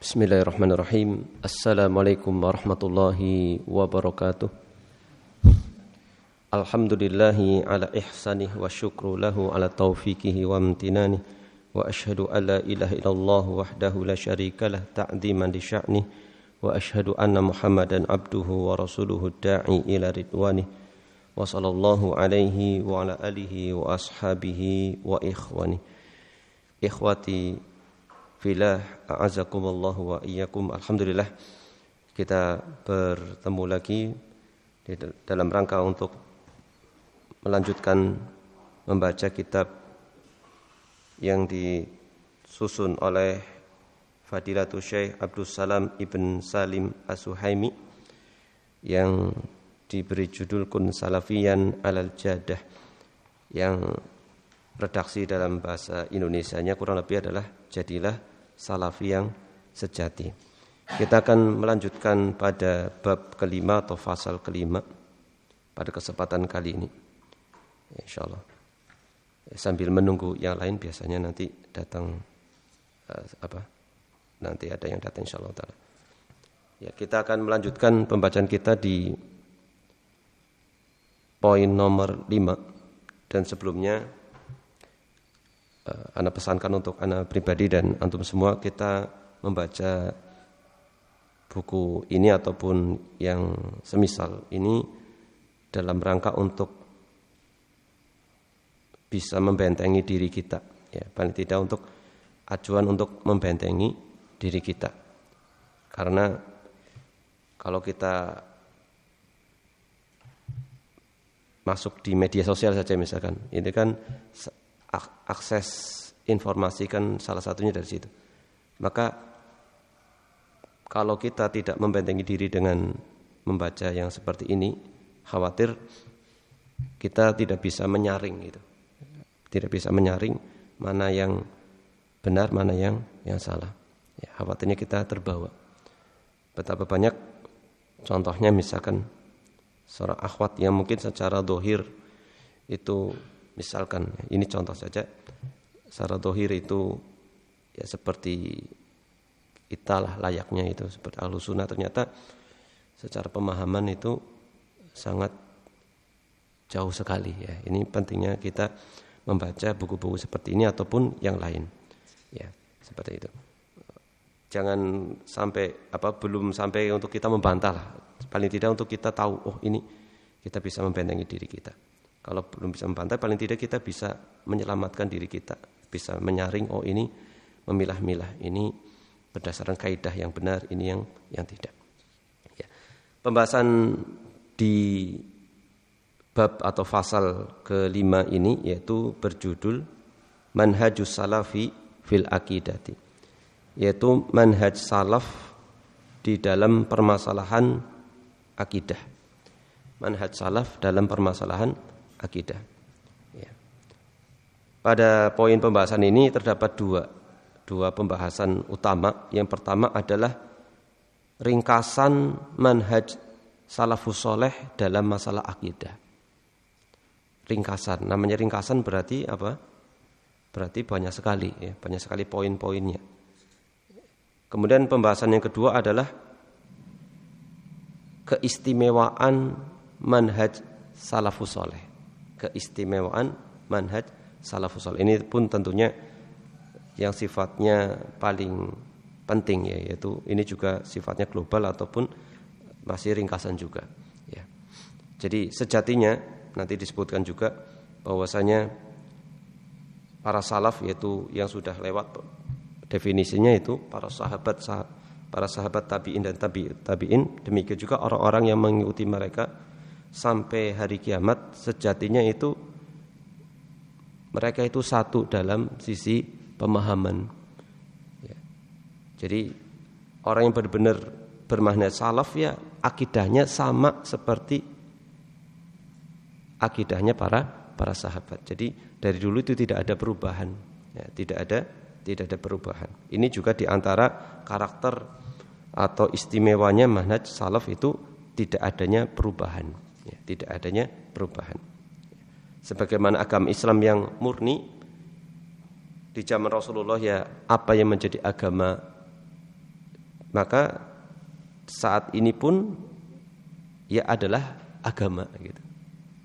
Bismillahirrahmanirrahim. Assalamualaikum warahmatullahi wabarakatuh. Alhamdulillahi ala ihsanih wa syukru lahu ala taufiqihi wa amtinanih. Wa ashhadu an la ilaha illallah wahdahu la syarika lah ta'ziman li sya'nih. Wa ashhadu anna Muhammadan abduhu wa rasuluhu da'i ila ridwanih. Wa sallallahu alaihi wa ala alihi wa ashabihi wa ikhwanih. Ikhwati filah, a'azakumullahu wa iyyakum. Alhamdulillah kita bertemu lagi dalam rangka untuk melanjutkan membaca kitab yang disusun oleh Fadilatul Syekh Abdul Salam Ibn Salim As-Suhaimi yang diberi judul Kun Salafiyan Alal Jadah, yang redaksi dalam bahasa Indonesianya kurang lebih adalah jadilah salafi yang sejati. Kita akan melanjutkan pada bab kelima atau fasal kelima pada kesempatan kali ini, insyaallah. Sambil menunggu yang lain, biasanya nanti datang nanti ada yang datang insyaallah taala. Ya, kita akan melanjutkan pembacaan kita di poin nomor 5, dan sebelumnya ana pesankan untuk ana pribadi dan antum semua, kita membaca buku ini ataupun yang semisal ini dalam rangka untuk bisa membentengi diri kita, ya, paling tidak untuk acuan untuk membentengi diri kita. Karena kalau kita masuk di media sosial saja misalkan, ini kan akses informasi kan salah satunya dari situ. Maka kalau kita tidak membentengi diri dengan membaca yang seperti ini, khawatir kita tidak bisa menyaring gitu. Tidak bisa menyaring mana yang benar, mana yang salah. Ya, khawatirnya kita terbawa. Betapa banyak contohnya, misalkan seorang akhwat yang mungkin secara dohir itu, misalkan ini contoh saja, secara dohir itu ya seperti kita lah layaknya itu, seperti Ahlus Sunnah, ternyata secara pemahaman itu sangat jauh sekali, ya. Ini pentingnya kita membaca buku-buku seperti ini ataupun yang lain, ya, seperti itu. Jangan sampai belum sampai untuk kita membantah lah, paling tidak untuk kita tahu, oh ini kita bisa membentengi diri kita. Kalau belum bisa membantah, paling tidak kita bisa menyelamatkan diri kita, bisa menyaring, oh ini memilah-milah, ini berdasarkan kaidah yang benar, ini yang tidak. Ya. Pembahasan di bab atau fasal kelima ini yaitu berjudul Manhajus Salafi fil Aqidati, yaitu manhaj salaf di dalam permasalahan akidah. Manhaj salaf dalam permasalahan akidah. Ya. Pada poin pembahasan ini terdapat dua pembahasan utama. Yang pertama adalah ringkasan manhaj salafus soleh dalam masalah akidah. Ringkasan, namanya ringkasan berarti apa? Berarti banyak sekali, ya, banyak sekali poin-poinnya. Kemudian pembahasan yang kedua adalah keistimewaan manhaj salafus soleh. Keistimewaan manhaj salafus saleh. Ini pun tentunya yang sifatnya paling penting, ya, yaitu ini juga sifatnya global ataupun masih ringkasan juga, ya. Jadi sejatinya nanti disebutkan juga bahwasanya para salaf, yaitu yang sudah lewat definisinya, itu para sahabat tabi'in dan tabi'in, demikian juga orang-orang yang mengikuti mereka sampai hari kiamat. Sejatinya itu mereka itu satu dalam sisi pemahaman, ya. Jadi orang yang benar-benar bermanhaj salaf, ya akidahnya sama seperti akidahnya para sahabat. Jadi dari dulu itu tidak ada perubahan, ya, tidak ada perubahan. Ini juga diantara karakter atau istimewanya manhaj salaf itu tidak adanya perubahan, ya, tidak adanya perubahan. Sebagaimana agama Islam yang murni di zaman Rasulullah, ya apa yang menjadi agama maka saat ini pun ya adalah agama gitu.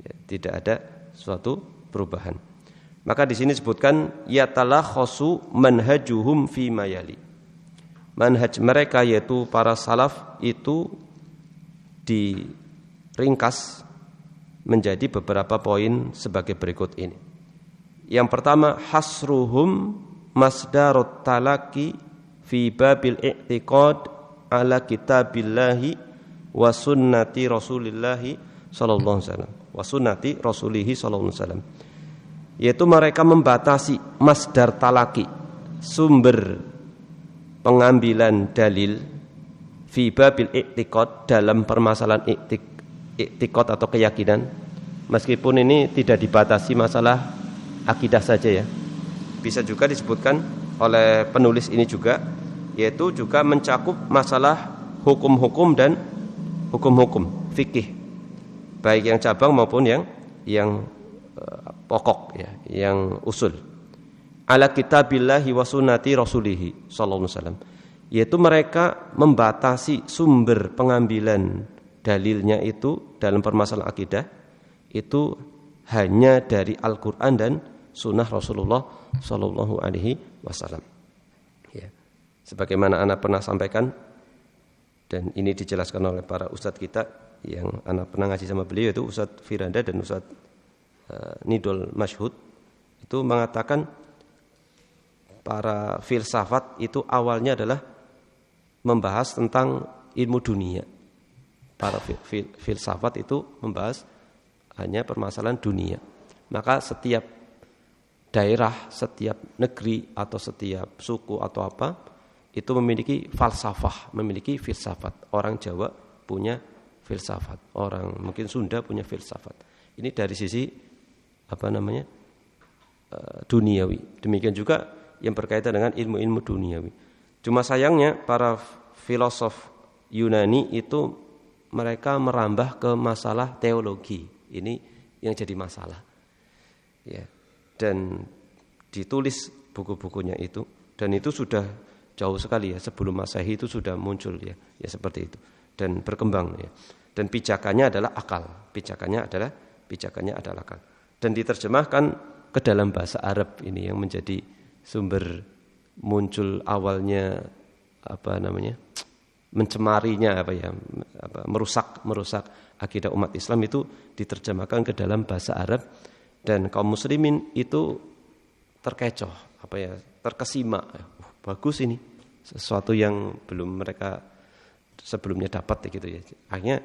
Ya, tidak ada suatu perubahan. Maka di sini disebutkan yatalakhasu manhajuhum fi mayali. Manhaj mereka yaitu para salaf itu diringkas menjadi beberapa poin sebagai berikut ini. Yang pertama, hasruhum masdarut talaki fi babil i'tiqad ala kitabillahi wa sunnati rasulillahi sallallahu alaihi wasallam wa sunnati rasulihi sallallahu alaihi wasallam. Yaitu mereka membatasi masdar talaki, sumber pengambilan dalil fi babil i'tiqad, dalam permasalahan i'tiqad atau keyakinan, meskipun ini tidak dibatasi masalah akidah saja ya. Bisa juga disebutkan oleh penulis ini juga, yaitu juga mencakup masalah hukum-hukum dan hukum-hukum fikih, baik yang cabang maupun yang pokok ya, yang usul. Ala kitabillahi wa sunnati rasulihi sallallahu alaihi wasallam, yaitu mereka membatasi sumber pengambilan dalilnya itu dalam permasalahan akidah itu hanya dari Al-Qur'an dan sunnah Rasulullah sallallahu alaihi wasallam. Ya. Sebagaimana Ana pernah sampaikan dan ini dijelaskan oleh para ustadz kita yang Ana pernah ngaji sama beliau, itu Ustadz Firanda dan Ustadz Nidol Masyhud, itu mengatakan para filsafat itu awalnya adalah membahas tentang ilmu dunia. Para filsafat itu membahas hanya permasalahan dunia. Maka setiap daerah, setiap negeri atau setiap suku atau apa itu memiliki falsafah, memiliki filsafat. Orang Jawa punya filsafat, orang mungkin Sunda punya filsafat. Ini dari sisi duniawi. Demikian juga yang berkaitan dengan ilmu-ilmu duniawi. Cuma sayangnya para filosof Yunani itu mereka merambah ke masalah teologi. Ini yang jadi masalah. Ya. Dan ditulis buku-bukunya itu, dan itu sudah jauh sekali ya, sebelum Masehi itu sudah muncul ya seperti itu dan berkembang ya. Dan pijakannya adalah akal. Pijakannya adalah akal. Dan diterjemahkan ke dalam bahasa Arab, ini yang menjadi sumber muncul awalnya mencemarinya merusak akidah umat Islam, itu diterjemahkan ke dalam bahasa Arab, dan kaum muslimin itu terkecoh terkesima, bagus ini sesuatu yang belum mereka sebelumnya dapat gitu ya. Akhirnya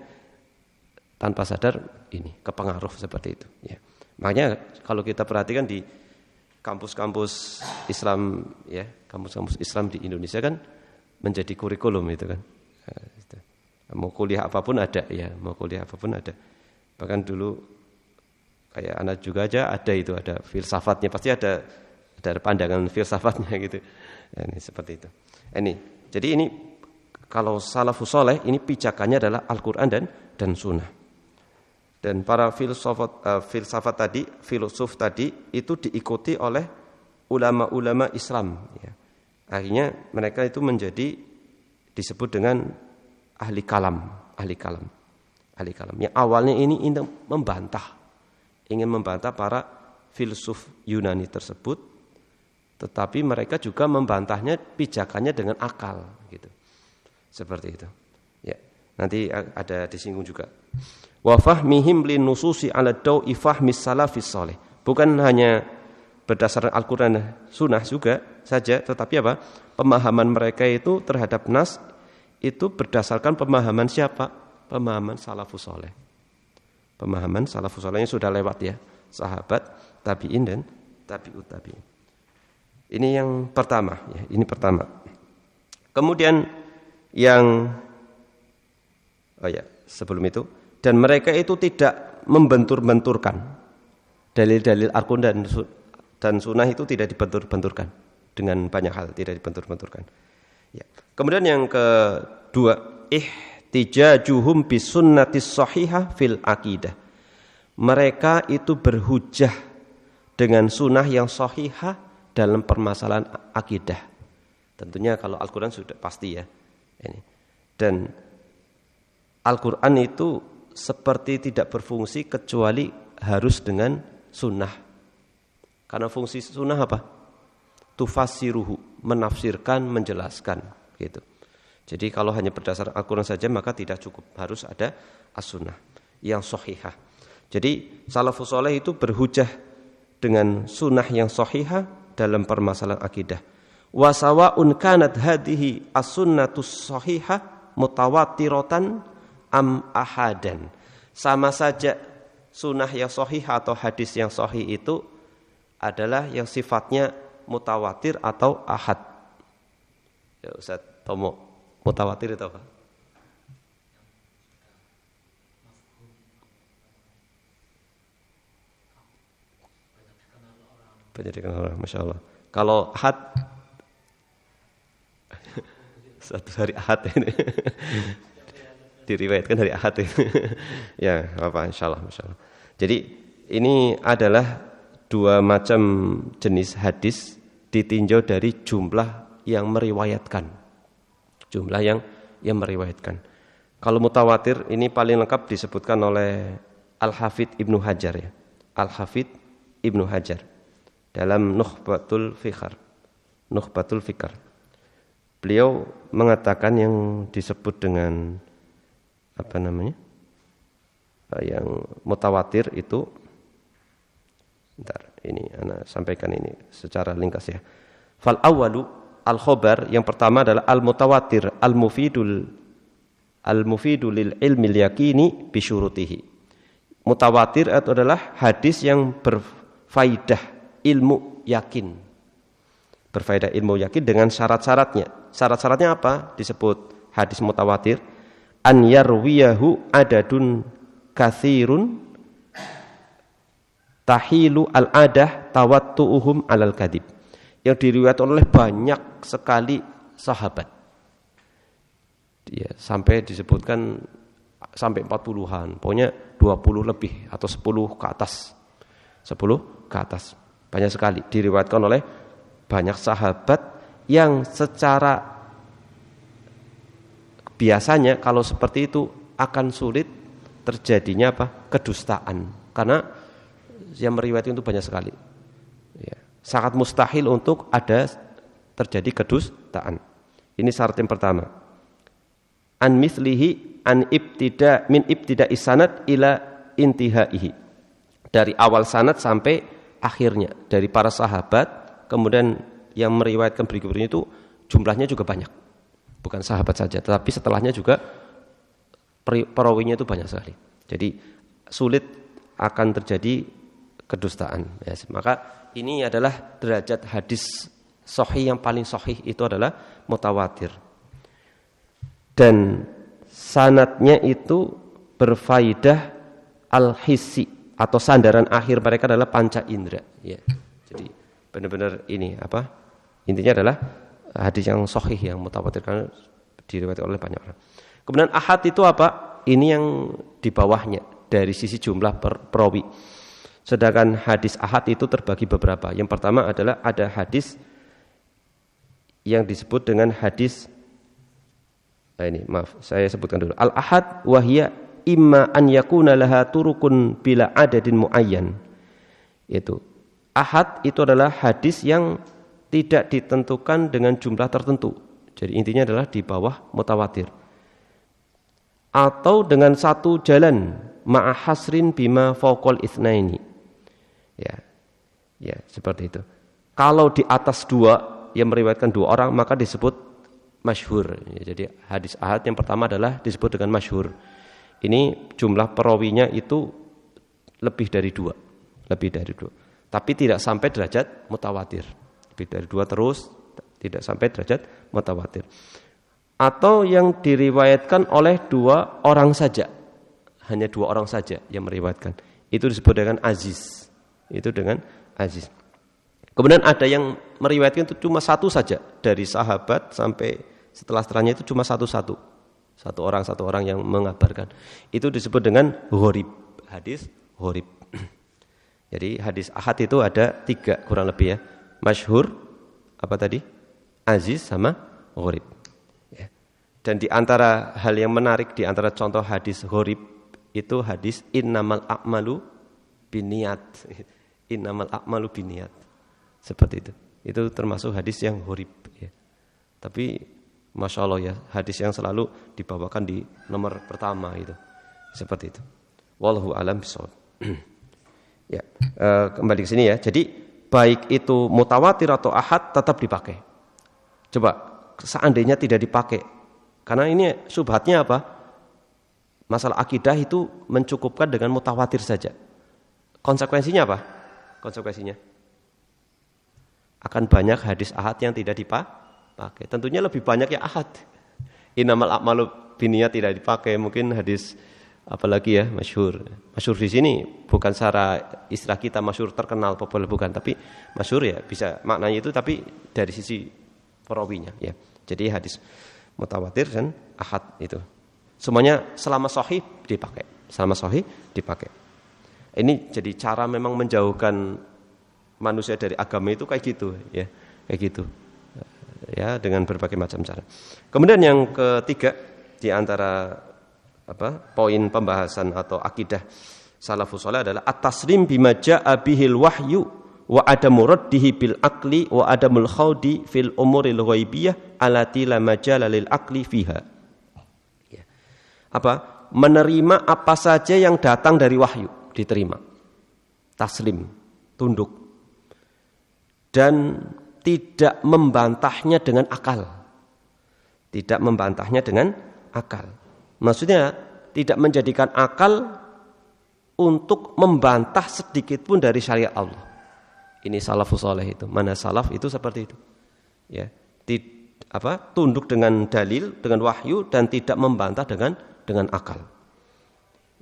tanpa sadar ini kepengaruh seperti itu ya. Makanya kalau kita perhatikan di kampus-kampus Islam ya, kampus-kampus Islam di Indonesia kan menjadi kurikulum itu kan. Mau kuliah apapun ada ya, Bahkan dulu kayak anak juga aja ada filsafatnya, pasti ada pandangan filsafatnya gitu. Ini seperti itu. Jadi ini kalau salafus saleh ini pijakannya adalah Al-Qur'an dan sunnah. Dan para filsafat tadi, filosof tadi itu diikuti oleh ulama-ulama Islam ya. Akhirnya mereka itu menjadi disebut dengan ahli kalam. Yang awalnya ini ingin membantah para filsuf Yunani tersebut, tetapi mereka juga membantahnya pijakannya dengan akal gitu. Seperti itu. Ya, nanti ada disinggung juga. Wa fahmihim lin nususi ala dawi fahmis salafis salih. Bukan hanya berdasarkan Al-Qur'an dan Sunnah juga saja, tetapi pemahaman mereka itu terhadap nas itu berdasarkan pemahaman siapa? Pemahaman salafus saleh. Pemahaman salafus saleh yang sudah lewat ya, sahabat, tabi'in dan tabi'ut tabi'in. Ini yang pertama ya, ini pertama. Kemudian yang sebelum itu, dan mereka itu tidak membentur-benturkan dalil-dalil Al-Qur'an dan Sunnah itu tidak dibentur-benturkan dengan banyak hal, tidak dibentur-benturkan. Ya. Kemudian yang kedua, ihtijajuhum bis sunnatis sahihah fil aqidah. Mereka itu berhujjah dengan sunnah yang sahihah dalam permasalahan akidah. Tentunya kalau Al-Qur'an sudah pasti ya. Ini. Dan Al-Quran itu seperti tidak berfungsi kecuali harus dengan sunnah. Karena fungsi sunnah apa? Tufassiruhu, menafsirkan, menjelaskan, gitu. Jadi kalau hanya berdasar Al-Quran saja maka tidak cukup, harus ada as-sunnah yang sahihah. Jadi salafus saleh itu berhujjah dengan sunnah yang sahihah dalam permasalahan akidah. Wa sawa'un kanat hadhihi as-sunnatus sahihah mutawatiratan am ahadan. Sama saja sunnah yang sahihah atau hadis yang sahih itu adalah yang sifatnya mutawatir atau ahad. Ya Ustaz Tomo, mutawatir itu apa? Banyak dikenal orang, Masya Allah. Kalau ahad, satu hari ahad ini diriwayatkan dari ahad ini. Ya, apa? Insya Allah, Masya Allah. Jadi ini adalah dua macam jenis hadis ditinjau dari jumlah yang meriwayatkan. Jumlah yang meriwayatkan. Kalau mutawatir ini paling lengkap disebutkan oleh Al-Hafidz Ibnu Hajar ya. Al-Hafidz Ibnu Hajar dalam Nukhbatul Fikar. Beliau mengatakan yang disebut dengan apa namanya? Yang mutawatir itu, bentar, ini ana sampaikan ini secara ringkas ya. Fal awwalu al-khabar, yang pertama adalah al-mutawatir al-mufidul lil ilmil yaqini bi syurutihi. Mutawatir itu adalah hadis yang berfaidah ilmu yakin. Berfaedah ilmu yakin dengan syarat-syaratnya. Syarat-syaratnya apa? Disebut hadis mutawatir an yarwiyahu adadun katsirun tahilu al-adah tawattu'uhum alal kadhib. Yang diriwayatkan oleh banyak sekali sahabat. Ya, sampai disebutkan sampai 40-an. Pokoknya 20 lebih atau 10 ke atas. 10 ke atas. Banyak sekali diriwayatkan oleh banyak sahabat yang secara biasanya kalau seperti itu akan sulit terjadinya apa? Kedustaan. Karena yang meriwayatkan itu banyak sekali. Ya, sangat mustahil untuk ada terjadi kedustaan. Ini syarat yang pertama. An mislihi an min ibtida'i sanad ila intihaihi. Dari awal sanad sampai akhirnya, dari para sahabat, kemudian yang meriwayatkan berikutnya itu jumlahnya juga banyak. Bukan sahabat saja, tetapi setelahnya juga perawinya itu banyak sekali. Jadi sulit akan terjadi kedustaan. Ya, maka ini adalah derajat hadis sahih yang paling sahih itu adalah mutawatir. Dan sanadnya itu berfaidah al-hissi, atau sandaran akhir mereka adalah panca indera. Ya. Jadi benar-benar ini apa? Intinya adalah hadis yang sahih yang mutawatir karena diriwayatkan oleh banyak orang. Kemudian ahad itu apa? Ini yang di bawahnya dari sisi jumlah perawi. Sedangkan hadis ahad itu terbagi beberapa. Yang pertama adalah ada hadis yang disebut dengan hadis saya sebutkan dulu. Al-ahad wahia imma an yakuna laha turukun bila adadin muayyan. Itu ahad itu adalah hadis yang tidak ditentukan dengan jumlah tertentu. Jadi intinya adalah di bawah mutawatir. Atau dengan satu jalan ma'a hasrin bima fawqal itsnaini. Ya, seperti itu. Kalau di atas dua yang meriwayatkan dua orang maka disebut masyhur. Ya, jadi hadis ahad yang pertama adalah disebut dengan masyhur. Ini jumlah perawinya itu lebih dari dua. Tapi tidak sampai derajat mutawatir. Lebih dari dua terus tidak sampai derajat mutawatir. Atau yang diriwayatkan oleh dua orang saja. Hanya dua orang saja yang meriwayatkan. Itu disebut dengan aziz. Kemudian ada yang meriwayatkan itu cuma satu saja. Dari sahabat sampai setelahnya itu cuma satu-satu. Satu orang yang mengabarkan. Itu disebut dengan gharib. Hadis gharib. Jadi hadis ahad itu ada 3 kurang lebih ya. Masyhur, apa tadi? Aziz sama gharib. Ya. Dan di antara hal yang menarik, di antara contoh hadis gharib itu hadis innamal a'malu binniyat. Innamal a'malu binniyat. Seperti itu. Itu termasuk hadis yang gharib ya. Tapi Masya Allah ya, hadis yang selalu dibawakan di nomor pertama itu. Seperti itu. Wallahu a'lam bishawab. Ya, kembali ke sini ya. Jadi baik itu mutawatir atau ahad tetap dipakai. Coba seandainya tidak dipakai, karena ini syubhatnya apa? Masalah akidah itu mencukupkan dengan mutawatir saja. Konsekuensinya apa? Konsekuensinya akan banyak hadis ahad yang tidak dipakai. Tentunya lebih banyak yang ahad. Innamal a'malu binniyat tidak dipakai. Mungkin hadis apalagi ya masyhur. Masyhur di sini bukan secara istilah kita masyhur terkenal populer bukan, tapi masyhur ya bisa maknanya itu tapi dari sisi perawinya ya. Jadi hadis mutawatir dan ahad itu semuanya selama sahih dipakai. Selama sahih dipakai. Ini jadi cara memang menjauhkan manusia dari agama itu kayak gitu ya. Kayak gitu. Ya dengan berbagai macam cara. Kemudian yang ketiga di antara poin pembahasan atau akidah salafus saleh adalah at-taslim bima jaa bihil wahyu wa adamu raddihi bil aqli wa adamul khawdi fil umuril ghaibiyah allati la majala lil aqli fiha. Ya. Menerima apa saja yang datang dari wahyu, diterima. Taslim, tunduk. Dan tidak membantahnya dengan akal. Tidak membantahnya dengan akal. Maksudnya tidak menjadikan akal untuk membantah sedikit pun dari syariat Allah. Ini salafus saleh itu. Mana salaf itu seperti itu. Ya, tunduk dengan dalil, dengan wahyu dan tidak membantah dengan akal.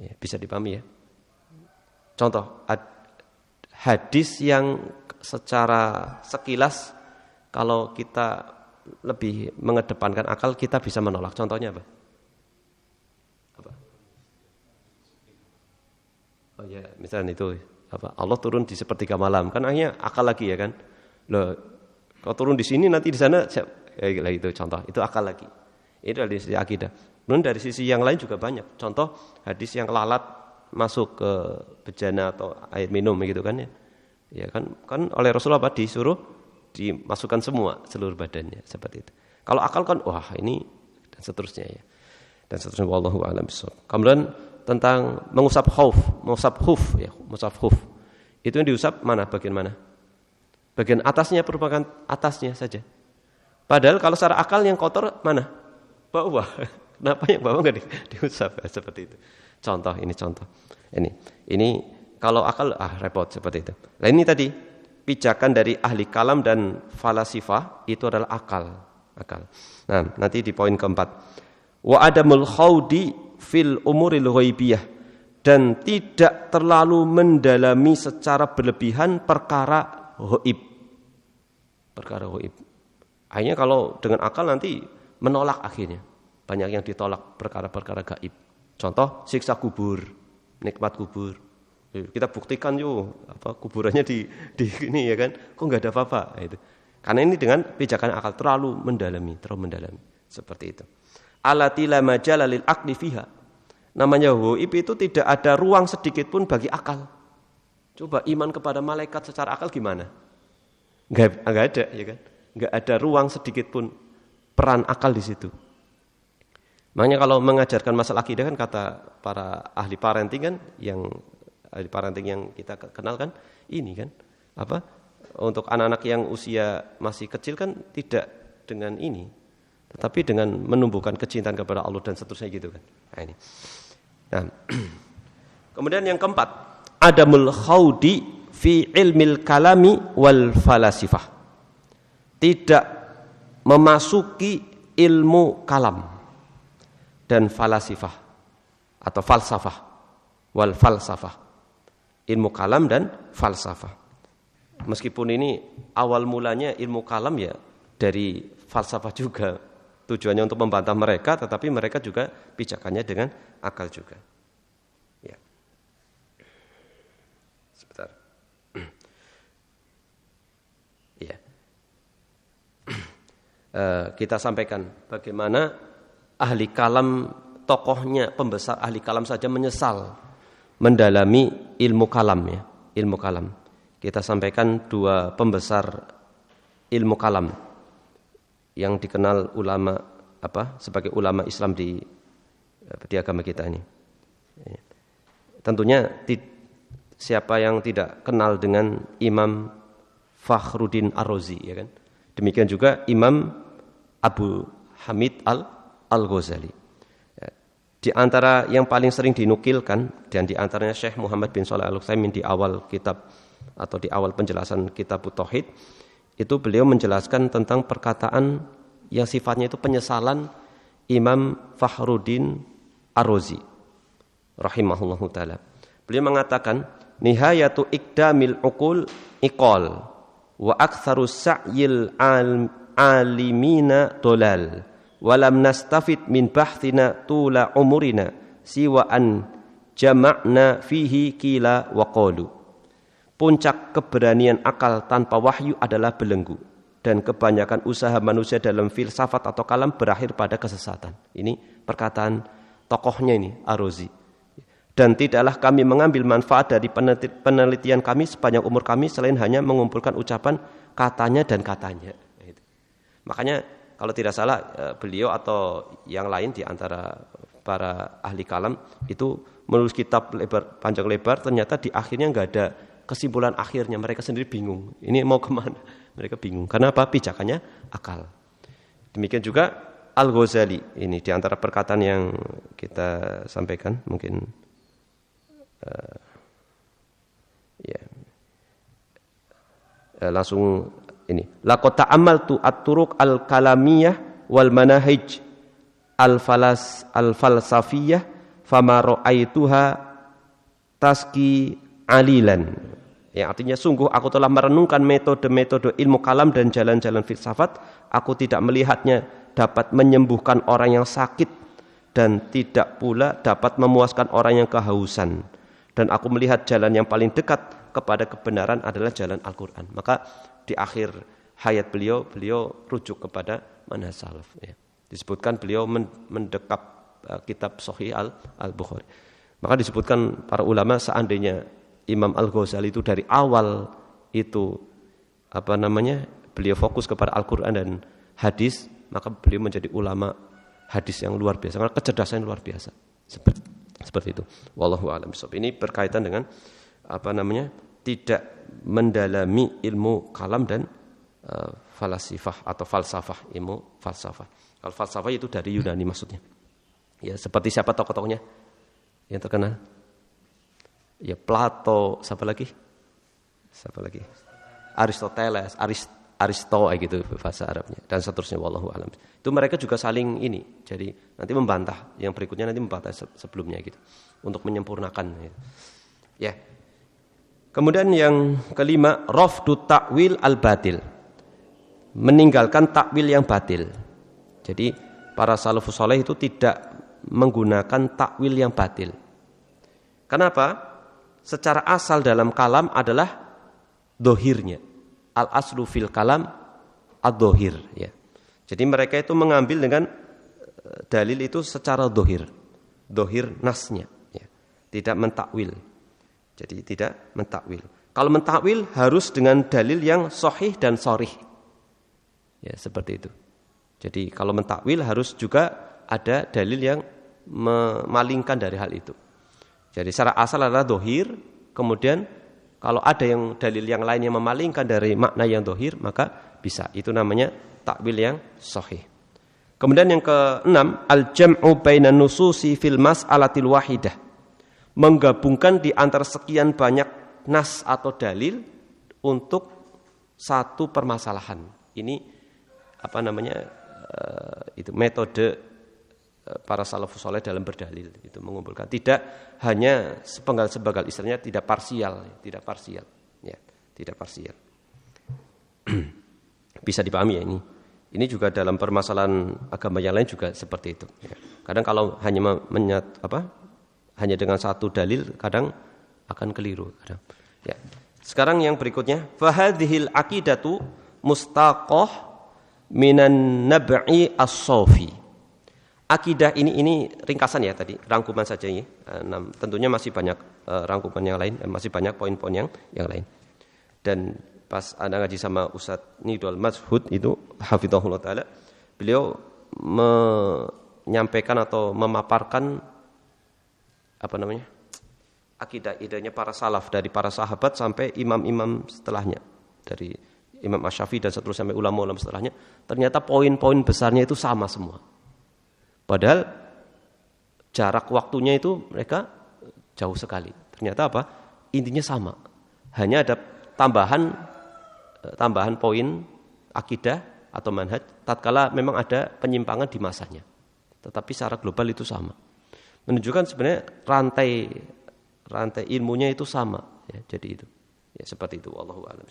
Ya, bisa dipahami ya. Contoh hadis yang secara sekilas kalau kita lebih mengedepankan akal kita bisa menolak. Contohnya apa? Oh ya, misalnya itu Allah turun di sepertiga malam, kan akhirnya akal lagi ya kan. Loh, kalau turun di sini nanti di sana itu contoh, itu akal lagi. Itu dari sisi akidah. Kemudian dari sisi yang lain juga banyak. Contoh hadis yang lalat masuk ke bejana atau air minum gitu kan ya. Ya kan oleh Rasulullah disuruh dimasukkan semua seluruh badannya seperti itu. Kalau akal kan wah ini dan seterusnya ya. Dan seterusnya wallahu a'lam bishawab. Kemudian tentang mengusap khuf. Itu yang diusap mana? Bagian mana? Bagian atasnya merupakan atasnya saja. Padahal kalau secara akal yang kotor mana? Bawah. Kenapa yang bawah enggak diusap? Seperti itu. Contoh. Ini kalau akal repot seperti itu. Nah ini tadi pijakan dari ahli kalam dan falasifah itu adalah akal. Nah, nanti di poin keempat. Wa adamul khawdi fil umuril ghaibiyah dan tidak terlalu mendalami secara berlebihan perkara ghaib. Akhirnya kalau dengan akal nanti menolak akhirnya. Banyak yang ditolak perkara-perkara gaib. Contoh siksa kubur, nikmat kubur. Kita buktikan kuburannya di ini ya kan. Kok enggak ada apa-apa itu. Karena ini dengan pijakan akal terlalu mendalami seperti itu. Allati la majala lil aqli fiha. Namanya ghaib itu tidak ada ruang sedikit pun bagi akal. Coba iman kepada malaikat secara akal gimana? Enggak ada ya kan? Enggak ada ruang sedikit pun peran akal di situ. Makanya kalau mengajarkan masalah akidah kan kata para ahli parenting kan yang kita kenal kan ini kan untuk anak-anak yang usia masih kecil kan tidak dengan ini tetapi dengan menumbuhkan kecintaan kepada Allah dan seterusnya gitu kan. Nah ini. Nah, kemudian yang keempat, adamul khawdi fi ilmil kalami wal falasifah. Tidak memasuki ilmu kalam dan falasifah atau falsafah wal falsafah. Ilmu kalam dan falsafah. Meskipun ini awal mulanya ilmu kalam ya dari falsafah juga. Tujuannya untuk membantah mereka, tetapi mereka juga pijakannya dengan akal juga. Ya. Sebentar. Ya. Kita sampaikan bagaimana ahli kalam, tokohnya pembesar ahli kalam saja menyesal mendalami ilmu kalam ya, ilmu kalam. Kita sampaikan dua pembesar ilmu kalam yang dikenal ulama sebagai ulama Islam di agama kita ini. Tentunya siapa yang tidak kenal dengan Imam Fakhruddin Ar-Razi ya kan? Demikian juga Imam Abu Hamid Al-Ghazali. Di antara yang paling sering dinukilkan dan di antaranya Syekh Muhammad bin Shalih Al-Utsaimin di awal kitab atau di awal penjelasan kitab Tauhid itu beliau menjelaskan tentang perkataan yang sifatnya itu penyesalan Imam Fakhruddin Ar-Razi rahimahullahu taala. Beliau mengatakan nihayatu iqdamil uqul iqal wa aktsaru sa'yil alimina dolal walam nastafid min bahthina tula umurina siwa an jama'na fihi kila wa qalu. Puncak keberanian akal tanpa wahyu adalah belenggu dan kebanyakan usaha manusia dalam filsafat atau kalam berakhir pada kesesatan. Ini perkataan tokohnya ini Ar-Razi. Dan tidaklah kami mengambil manfaat dari penelitian kami sepanjang umur kami selain hanya mengumpulkan ucapan katanya dan katanya. Makanya kalau tidak salah beliau atau yang lain di antara para ahli kalam itu menulis kitab panjang lebar, ternyata di akhirnya nggak ada kesimpulan akhirnya. Mereka sendiri bingung. Ini mau kemana? Mereka bingung. Karena apa? Pijakannya akal. Demikian juga Al-Ghazali. Ini di antara perkataan yang kita sampaikan mungkin. Langsung ini laqad ta'ammaltu at-turuq al-kalamiyah wal manahij al-falsafiyah fama ra'aituha taski alilan. Ya, artinya sungguh aku telah merenungkan metode-metode ilmu kalam dan jalan-jalan filsafat, aku tidak melihatnya dapat menyembuhkan orang yang sakit dan tidak pula dapat memuaskan orang yang kehausan. Dan aku melihat jalan yang paling dekat kepada kebenaran adalah jalan Al-Quran. Maka di akhir hayat beliau rujuk kepada manhaj salaf. Ya. Disebutkan beliau mendekap kitab Sahih Al-Bukhari. Maka disebutkan para ulama seandainya Imam Al-Ghazali itu dari awal itu beliau fokus kepada Al-Quran dan hadis, maka beliau menjadi ulama hadis yang luar biasa. Karena kecerdasan yang luar biasa. Seperti itu. Wallahu a'lam bishawab. Ini berkaitan dengan tidak mendalami ilmu kalam dan falasifah atau falsafah, ilmu falsafah. Kalau falsafah itu dari Yunani maksudnya. Ya, seperti siapa tokoh-tokohnya yang terkenal? Ya Plato, siapa lagi? Aristoteles, Aristo gitu bahasa Arabnya dan seterusnya. Wallahu a'lam. Itu mereka juga saling ini. Jadi nanti membantah, yang berikutnya nanti membantah sebelumnya gitu. Untuk menyempurnakan gitu. Ya. Kemudian yang kelima, rafdu ta'wil al-batil. Meninggalkan takwil yang batil. Jadi para salafus saleh itu tidak menggunakan takwil yang batil. Kenapa? Secara asal dalam kalam adalah dohirnya. Al-aslu fil kalam ad-dohir. Ya. Jadi mereka itu mengambil dengan dalil itu secara dohir. Dohir nasnya. Ya. Tidak mentakwil. Jadi tidak mentakwil. Kalau mentakwil harus dengan dalil yang sahih dan sharih. Ya, seperti itu. Jadi kalau mentakwil harus juga ada dalil yang memalingkan dari hal itu. Jadi secara asal adalah dohir, kemudian kalau ada yang dalil yang lain yang memalingkan dari makna yang dohir, maka bisa. Itu namanya takwil yang sahih. Kemudian yang keenam, al-jam'u bainan nususi fil mas'alatil wahidah. Menggabungkan di antara sekian banyak nas atau dalil untuk satu permasalahan. Ini itu metode para salafus saleh dalam berdalil, itu mengumpulkan, tidak hanya sepenggal-sepenggal, istilahnya tidak parsial ya, tidak parsial. Bisa dipahami ya ini. Ini juga dalam permasalahan agama yang lain juga seperti itu. Ya. Kadang kalau hanya hanya dengan satu dalil, kadang akan keliru. Kadang. Ya. Sekarang yang berikutnya, fahadhil aqidatu mustaqah minan nab'i as-safi. Akidah ini ringkasan ya tadi, rangkuman saja ya. Tentunya masih banyak rangkuman yang lain, masih banyak poin-poin yang lain. Dan pas Anda ngaji sama Ustadz Nidul Mazhud itu hafizahullah taala, beliau menyampaikan atau memaparkan akidah-idahnya para salaf dari para sahabat sampai imam-imam setelahnya, dari Imam Asy-Syafi'i dan seterusnya sampai ulama-ulama setelahnya, ternyata poin-poin besarnya itu sama semua. Padahal jarak waktunya itu mereka jauh sekali. Ternyata apa? Intinya sama. Hanya ada tambahan poin akidah atau manhaj tatkala memang ada penyimpangan di masanya. Tetapi secara global itu sama. Menunjukkan sebenarnya rantai ilmunya itu sama ya, jadi itu. Ya seperti itu wallahu a'lam.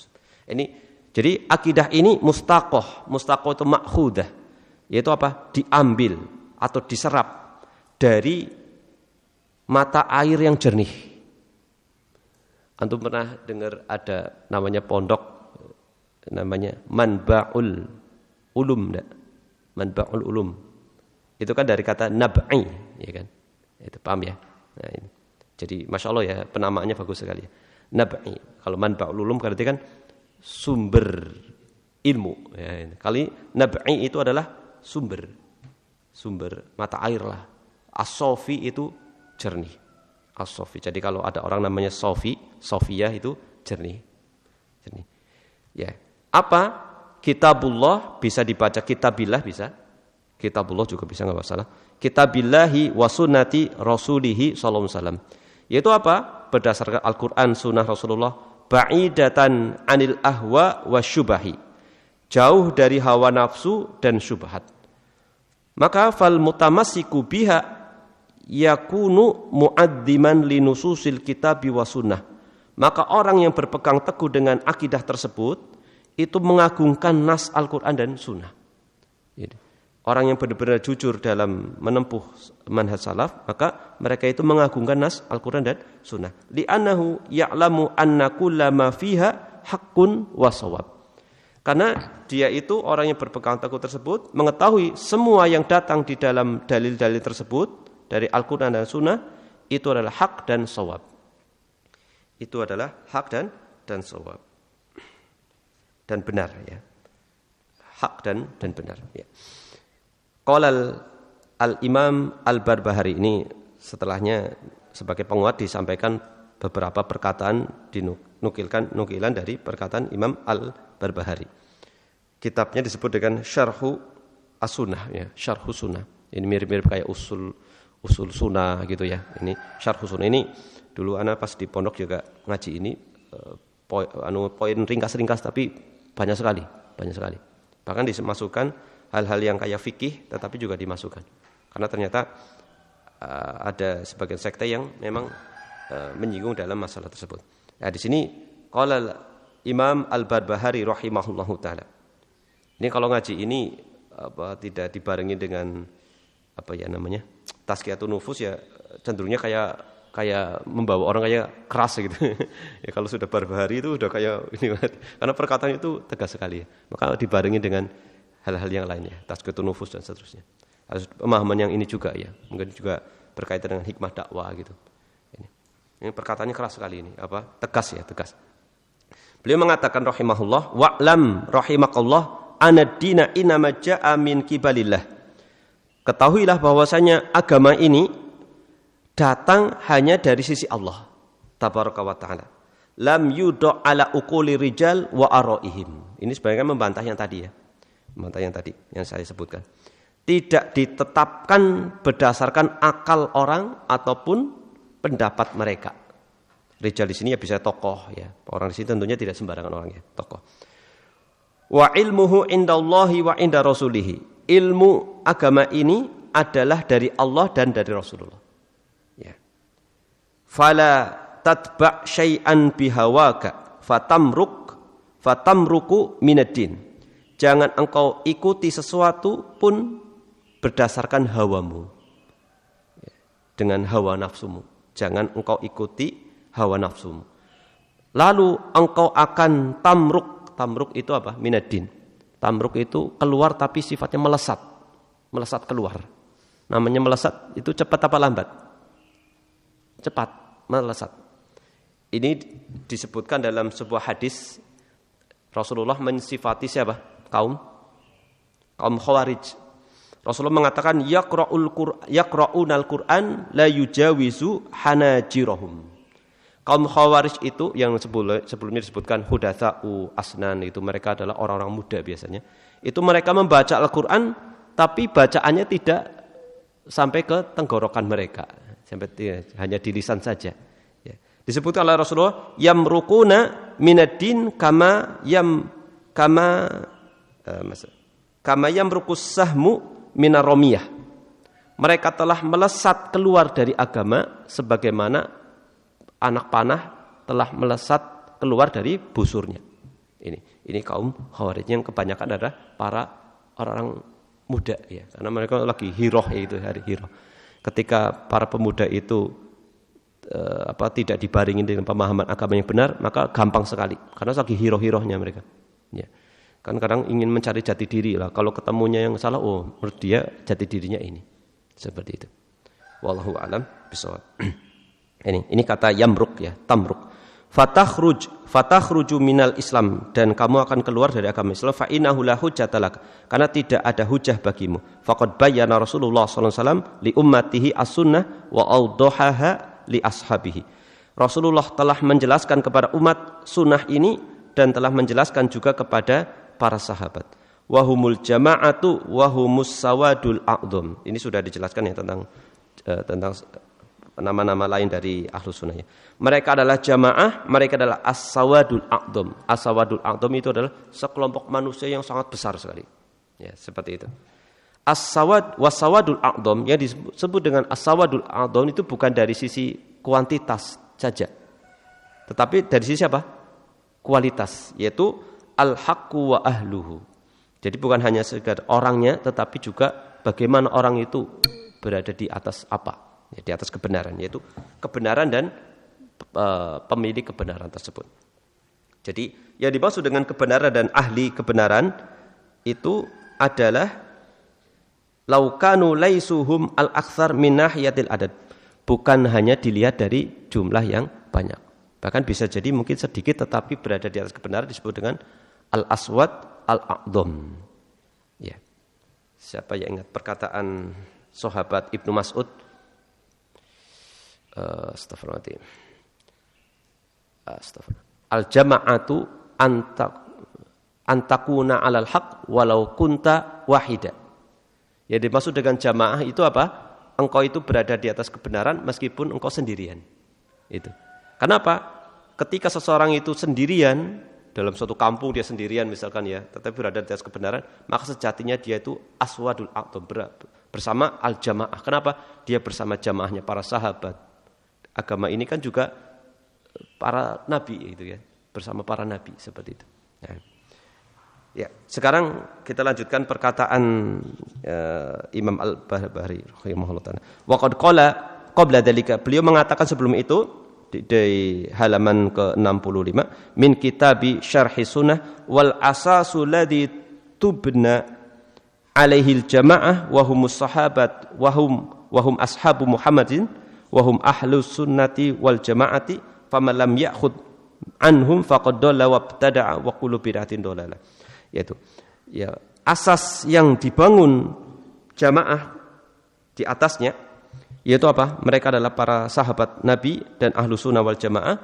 Jadi akidah ini mustaqoh itu ma'khudah. Yaitu apa? Diambil atau diserap dari mata air yang jernih. Antum pernah dengar ada namanya pondok namanya Manba'ul Ulum enggak? Manba'ul Ulum. Itu kan dari kata nab'i, ya kan? Itu paham ya? Nah, ini. Jadi Masya Allah ya, penamaannya bagus sekali ya. Nab'i. Kalau Manba'ul Ulum berarti kan sumber ilmu ya. Kali nab'i itu adalah sumber mata air lah. As-Sofi itu jernih. As-Sofi. Jadi kalau ada orang namanya Sofiyah itu jernih. Ya. Apa? Kitabullah bisa dibaca kitabillah bisa. Kitabullah juga bisa enggak masalah. Kitabillahi wa sunnati rasulihi sallallahu alaihi wasallam. Yaitu apa? Berdasarkan Al-Qur'an, sunnah Rasulullah, ba'idatan anil ahwa wasyubahi. Jauh dari hawa nafsu dan syubhat. Maka fal mutamassiku biha yakunu muaddiman linususil kitabi wa sunnah. Maka orang yang berpegang teguh dengan akidah tersebut itu mengagungkan nas Al-Qur'an dan sunnah. Orang yang benar-benar jujur dalam menempuh manhaj salaf, maka mereka itu mengagungkan nas Al-Qur'an dan sunnah. Li'annahu ya'lamu anna kullama fiha haqqun wa shawab. Karena dia itu orang yang berpegang teguh tersebut mengetahui semua yang datang di dalam dalil-dalil tersebut dari Al-Qur'an dan Sunnah itu adalah hak dan shawab. Itu adalah hak dan shawab. Dan benar ya. Hak dan benar ya. Qala al-Imam Al-Barbahari, ini setelahnya sebagai penguat disampaikan beberapa perkataan nukilan dari perkataan Imam Al-Barbahari. Kitabnya disebut dengan Syarhu As-Sunnah ya, Syarhu Sunnah. Ini mirip-mirip kayak usul sunnah gitu ya. Ini Syarhu Sunnah. Ini dulu ana pas di pondok juga ngaji ini poin ringkas-ringkas tapi banyak sekali. Bahkan dimasukkan hal-hal yang kayak fikih tetapi juga dimasukkan. Karena ternyata ada sebagian sekte yang memang menyinggung dalam masalah tersebut. Nah, di sini qala Imam Al-Barbahari rahimahullahu taala. Ini kalau ngaji ini tidak dibarengi dengan tazkiyatun nufus ya, cenderungnya kayak membawa orang kayak keras gitu. Ya kalau sudah Barbahari itu udah kayak ini banget. Karena perkataan itu tegas sekali ya. Maka dibarengi dengan hal-hal yang lainnya, tazkiyatun nufus dan seterusnya. Harus pemahaman yang ini juga ya. Mungkin juga berkaitan dengan hikmah dakwah gitu. Ini perkataannya keras sekali ini, tegas. Beliau mengatakan rahimahullah, wa'lam rahimakallah anad-dina inama ja'a min kibalillah. Ketahuilah bahwasanya agama ini datang hanya dari sisi Allah tabaraka wa taala. Lam yudha ala uquli rijal wa araihim. Ini sebenarnya membantah yang tadi ya. Membantah yang tadi yang saya sebutkan. Tidak ditetapkan berdasarkan akal orang ataupun pendapat mereka. Rijal di sini ya bisa tokoh ya. Orang di sini tentunya tidak sembarangan orang ya, tokoh. Wa ilmuhu indallahi wa inda rasulihi. Ilmu agama ini adalah dari Allah dan dari Rasulullah. Ya. Fala tatba' syai'an bihawaka fatamruku minaddin. Jangan engkau ikuti sesuatu pun berdasarkan hawamu. Ya. Dengan hawa nafsumu. Jangan engkau ikuti hawa nafsumu. Lalu engkau akan tamruk. Tamruk itu apa? Minaddin. Tamruk itu keluar tapi sifatnya melesat keluar. Namanya melesat itu cepat apa lambat? Cepat, melesat. Ini disebutkan dalam sebuah hadis Rasulullah mensifati siapa? Kaum Khawarij. Rasulullah mengatakan yaqra'unal Qur'an la yujawizu hanajirahum. Kaum Khawarij itu yang sebelumnya disebutkan hudatsa'u asnan, itu mereka adalah orang-orang muda biasanya. Itu mereka membaca Al-Qur'an tapi bacaannya tidak sampai ke tenggorokan mereka, hanya di lisan saja. Ya. Disebutkan oleh Rasulullah yamruquna minad-din kama yamruqus sahmu minaromiyah. Mereka telah melesat keluar dari agama sebagaimana anak panah telah melesat keluar dari busurnya. Ini kaum Khawarij yang kebanyakan adalah para orang muda ya, karena mereka lagi hiroh, yaitu hari hiroh. Ketika para pemuda itu tidak dibaringin dengan pemahaman agama yang benar, maka gampang sekali karena lagi hiroh-hirohnya mereka. Ya. Kan kadang ingin mencari jati diri lah. Kalau ketemunya yang salah, menurut dia jati dirinya ini. Seperti itu. Wallahu a'lam bishawab. Ini kata yamruk ya, tamruk. Fatakhruju minal Islam, dan kamu akan keluar dari agama Islam. Fa innahu la hujjata lak, karena tidak ada hujah bagimu. Faqad bayyana Rasulullah sallallahu alaihi wasallam li ummatihi as-sunnah wa awdahaha li ashabihi. Rasulullah telah menjelaskan kepada umat sunnah ini dan telah menjelaskan juga kepada para sahabat. Wahumul jama'atu wahumus sawadul a'dham. Ini sudah dijelaskan ya tentang nama-nama lain dari Ahlus Sunnah ya. Mereka adalah jamaah, mereka adalah as-sawadul a'dham. As-sawadul a'dham itu adalah sekelompok manusia yang sangat besar sekali. Ya, seperti itu. As-sawadul a'dham yang disebut dengan as-sawadul a'dham itu bukan dari sisi kuantitas saja. Tetapi dari sisi apa? Kualitas, yaitu al-haqqu wa ahluhu. Jadi bukan hanya sekedar orangnya, tetapi juga bagaimana orang itu berada di atas apa? Ya, di atas kebenaran, yaitu kebenaran dan pemilik kebenaran tersebut. Jadi yang dimaksud dengan kebenaran dan ahli kebenaran itu adalah laukanu laisuhum al-aktsar min nahiyatil adad. Bukan hanya dilihat dari jumlah yang banyak. Bahkan bisa jadi mungkin sedikit tetapi berada di atas kebenaran disebut dengan al-aswad al-a'dham. Ya. Siapa yang ingat perkataan sahabat Ibnu Mas'ud? Astagfirullahaladzim. Al-jama'atu antakuna alal haq walau kunta wahida. Ya, dimaksud dengan jamaah itu apa? Engkau itu berada di atas kebenaran meskipun engkau sendirian. Itu. Kenapa? Ketika seseorang itu sendirian dalam suatu kampung, dia sendirian misalkan ya, tetapi berada di atas kebenaran, maka sejatinya dia itu aswadul a'dham, bersama al-jamaah. Kenapa? Dia bersama jamaahnya para sahabat. Agama ini kan juga para nabi itu ya, bersama para nabi seperti itu. Nah. Ya, sekarang kita lanjutkan perkataan Imam Al-Barbahari rahimahullah taala. Wa qad qala qabla dzalika, beliau mengatakan sebelum itu di halaman ke-65 min kitabi syarhi sunnah wal asasu ladzi tubna alaihi al-jamaah wa humus sahabat wa hum ashabu Muhammadin wa hum ahlus sunnati wal jamaati faman lam ya'khud anhum faqad dalla wa ibtada'a wa kullu bid'atin dalalah. Yaitu ya, asas yang dibangun jamaah di atasnya yaitu apa? Mereka adalah para sahabat Nabi dan ahlu sunnah wal jamaah.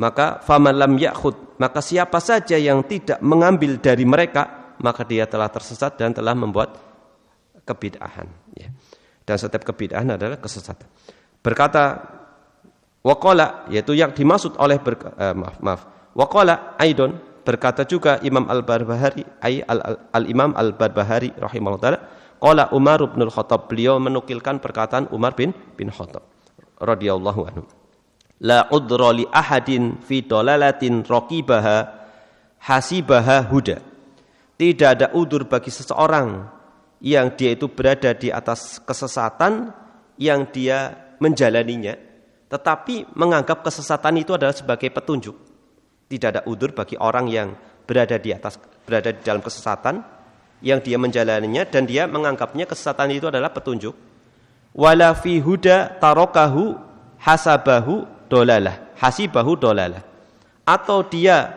Maka faman lam ya'khud, maka siapa saja yang tidak mengambil dari mereka, maka dia telah tersesat dan telah membuat kebid'ahan ya. Dan setiap kebid'ahan adalah kesesatan. Berkata waqala, yaitu yang dimaksud oleh waqala aidon, berkata juga Imam Al-Barbahari Al-Imam Al-Barbahari rahimahullah taala, qala Umar bin Al-Khattab, beliau menukilkan perkataan Umar bin Khattab radhiyallahu anhu, la udra li ahadin fi dalalatin raqibaha hasibaha huda. Tidak ada udur bagi seseorang yang dia itu berada di atas kesesatan yang dia menjalaninya tetapi menganggap kesesatan itu adalah sebagai petunjuk. Tidak ada udzur bagi orang yang berada di dalam kesesatan yang dia menjalaninya dan dia menganggapnya kesesatan itu adalah petunjuk. wala fi huda tarakahu hasibahu dolalah. Atau dia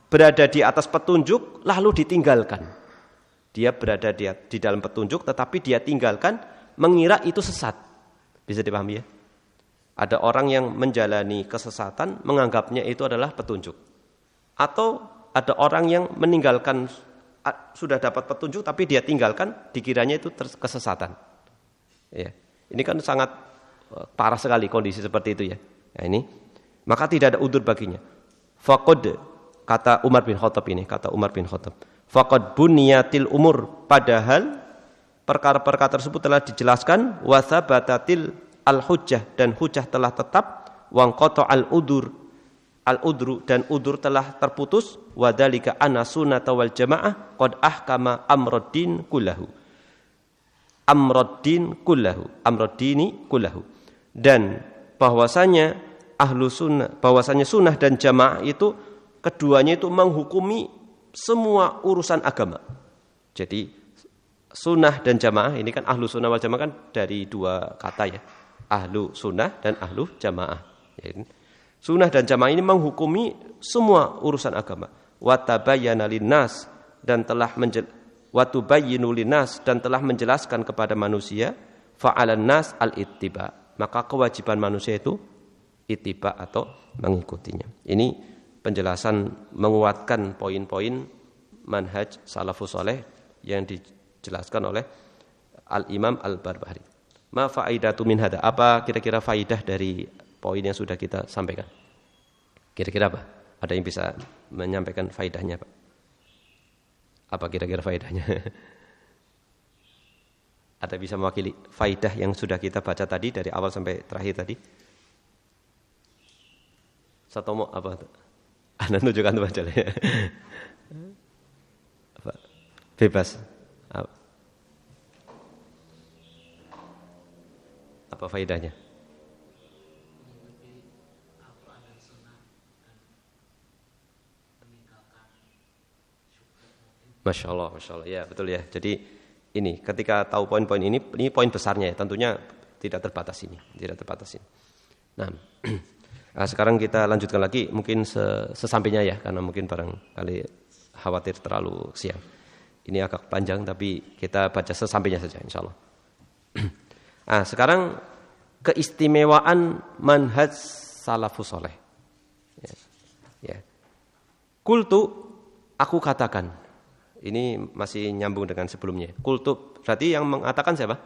berada di atas petunjuk lalu ditinggalkan. Dia berada di dalam petunjuk tetapi dia tinggalkan, mengira itu sesat. Bisa dipahami ya? Ada orang yang menjalani kesesatan menganggapnya itu adalah petunjuk. Atau ada orang yang meninggalkan, sudah dapat petunjuk tapi dia tinggalkan, dikiranya itu kesesatan. Ya. Ini kan sangat parah sekali kondisi seperti itu ya. Nah, ini maka tidak ada udzur baginya. Faqad, kata Umar bin Khattab, faqad buniyatil umur, padahal perkara-perkara tersebut telah dijelaskan, wasabatatil al-hujjah, dan hujjah telah tetap, wangqata al-udru, dan udur telah terputus, wadhalika anna sunnata wal jamaah qad ahkama amruddin kullahu. Amruddini kullahu. Dan bahwasanya bahwasanya sunnah dan jamaah itu keduanya itu menghukumi semua urusan agama. Jadi sunnah dan jamaah ini kan ahlu sunnah wal jamaah kan dari dua kata ya, ahlu sunnah dan ahlu jamaah. Sunnah dan jamaah ini menghukumi semua urusan agama. Watabayyana linnas, dan telah menjelaskan kepada manusia, fa'alan nas al-ittiba, maka kewajiban manusia itu ittiba atau mengikutinya. Ini penjelasan menguatkan poin-poin manhaj salafus saleh yang dijelaskan oleh Al-Imam Al-Barbahari. Ma faidatu min hada? Apa kira-kira faidah dari poin yang sudah kita sampaikan? Kira-kira apa? Ada yang bisa menyampaikan faidahnya, Pak? Apa kira-kira faidahnya? Ada bisa mewakili faidah yang sudah kita baca tadi dari awal sampai terakhir tadi? Satomo apa? Anda tunjukkan tuh aja ya. Bebas. Apa faedahnya? Masya Allah. Ya betul ya. Jadi ini ketika tahu poin-poin ini poin besarnya ya. Tentunya tidak terbatas ini. Nah, sekarang kita lanjutkan lagi mungkin sesampainya ya, karena mungkin barangkali khawatir terlalu siang. Ini agak panjang tapi kita baca sesampainya saja insyaallah. Sekarang keistimewaan manhaj salafus saleh. Ya. Kultu, aku katakan. Ini masih nyambung dengan sebelumnya. Kultu berarti yang mengatakan siapa?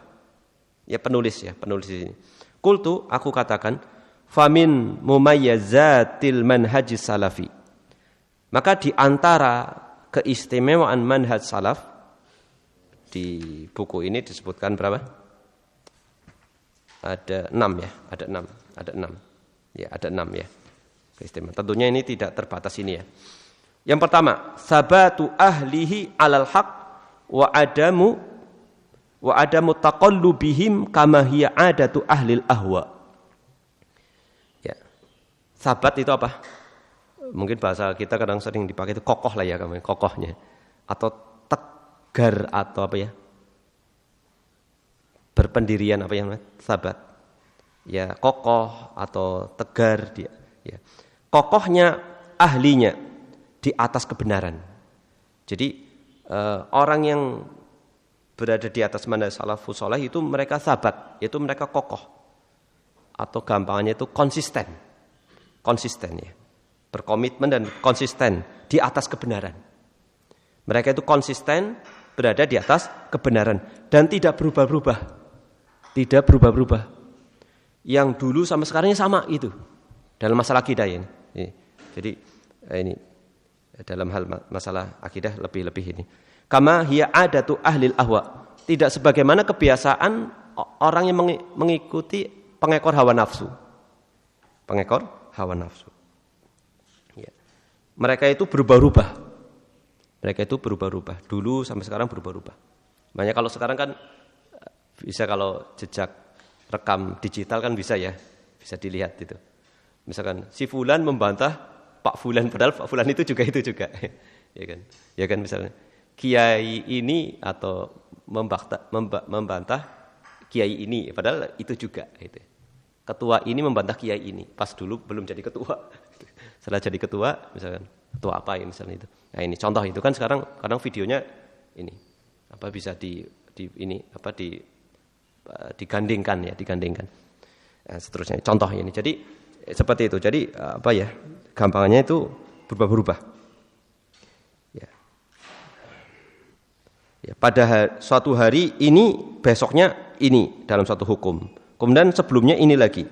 Ya penulis ini. Kultu, aku katakan, famin mumayyazatil manhaj salafi. Maka di antara keistimewaan manhaj salaf, di buku ini disebutkan berapa? Ada 6 ya, ada 6. Ya, ada 6 ya. Keistimewaan. Tentunya ini tidak terbatas ini ya. Yang pertama, sabatu ahlihi alal haq wa adamu taqallubihim kama hiya adatu ahlil ahwa. Ya. Sabat itu apa? Mungkin bahasa kita kadang sering dipakai itu kokoh lah ya, kokohnya. Atau tegar atau apa ya? Berpendirian apa yang sabat. Ya, kokoh atau tegar dia, ya. Kokohnya ahlinya di atas kebenaran. Jadi orang yang berada di atas manhaj salafus saleh itu mereka sabat, yaitu mereka kokoh. Atau gampangannya itu konsisten ya. Berkomitmen dan konsisten di atas kebenaran. Mereka itu konsisten berada di atas kebenaran dan tidak berubah-ubah. Yang dulu sama sekarangnya sama itu. Dalam masalah akidah ini. Jadi ini dalam hal masalah akidah lebih-lebih ini. Kama hiya adatu ahlil ahwa. Tidak sebagaimana kebiasaan orang yang mengikuti pengekor hawa nafsu. Ya. Mereka itu berubah-ubah. Dulu sampai sekarang berubah-ubah. Makanya kalau sekarang kan bisa, kalau jejak rekam digital kan bisa ya. Bisa dilihat itu. Misalkan si fulan membantah Pak Fulan, padahal Pak Fulan itu juga. Ya kan misalnya kiai ini atau membantah kiai ini, padahal itu juga gitu. Ketua ini membantah kiai ini, pas dulu belum jadi ketua. Setelah jadi ketua, misalkan ketua apa ya misalnya itu. Nah, ini contoh itu kan sekarang kadang videonya ini apa bisa digandingkan ya, digandingkan. Nah, seterusnya contoh ini. Jadi seperti itu. Jadi apa ya? Gampangannya itu berubah-ubah. Ya. Ya, pada suatu hari ini, besoknya ini dalam suatu hukum. Kemudian sebelumnya ini lagi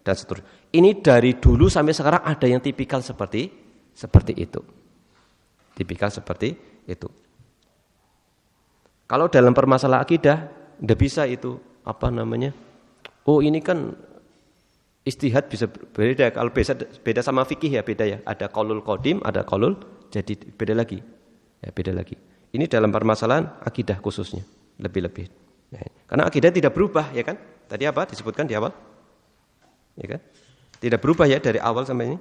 dan seterusnya. Ini dari dulu sampai sekarang ada yang tipikal seperti itu. Tipikal seperti itu. Kalau dalam permasalahan akidah, tidak bisa itu apa namanya? Oh ini kan ijtihad bisa beda. Kalau beda sama fikih ya beda ya. Ada qaulul qadim, ada qaulul jadi beda lagi. Ya beda lagi. Ini dalam permasalahan akidah khususnya lebih-lebih. Ya, karena akidah tidak berubah ya kan? Tadi apa disebutkan di awal? Ya kan? Tidak berubah ya dari awal sampai ini.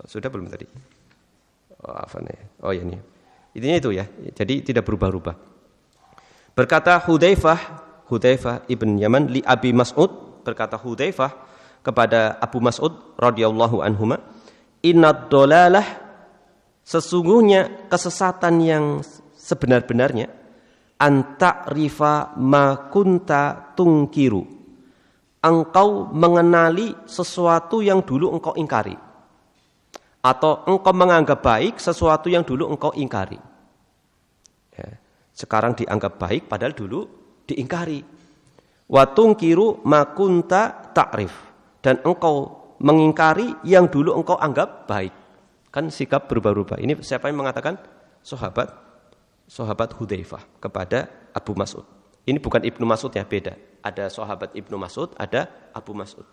Sudah belum tadi? Oh ya ini. Intinya itu ya. Jadi tidak berubah-ubah. Berkata Hudzaifah ibn Yaman li Abi Mas'ud, berkata Hudzaifah kepada Abu Mas'ud radhiyallahu anhuma, "Innad dolalah, sesungguhnya kesesatan yang sebenar-benarnya anta'rifa ma kunta tungkiru, engkau mengenali sesuatu yang dulu engkau ingkari, atau engkau menganggap baik sesuatu yang dulu engkau ingkari. Ya, sekarang dianggap baik padahal dulu diingkari. Wa tungkiru ma kunta ta'rif, dan engkau mengingkari yang dulu engkau anggap baik. Kan sikap berubah-ubah. Ini siapa yang mengatakan? Sahabat Hudzaifah kepada Abu Mas'ud. Ini bukan Ibnu Mas'ud ya, beda. Ada sahabat Ibnu Mas'ud, ada Abu Mas'ud.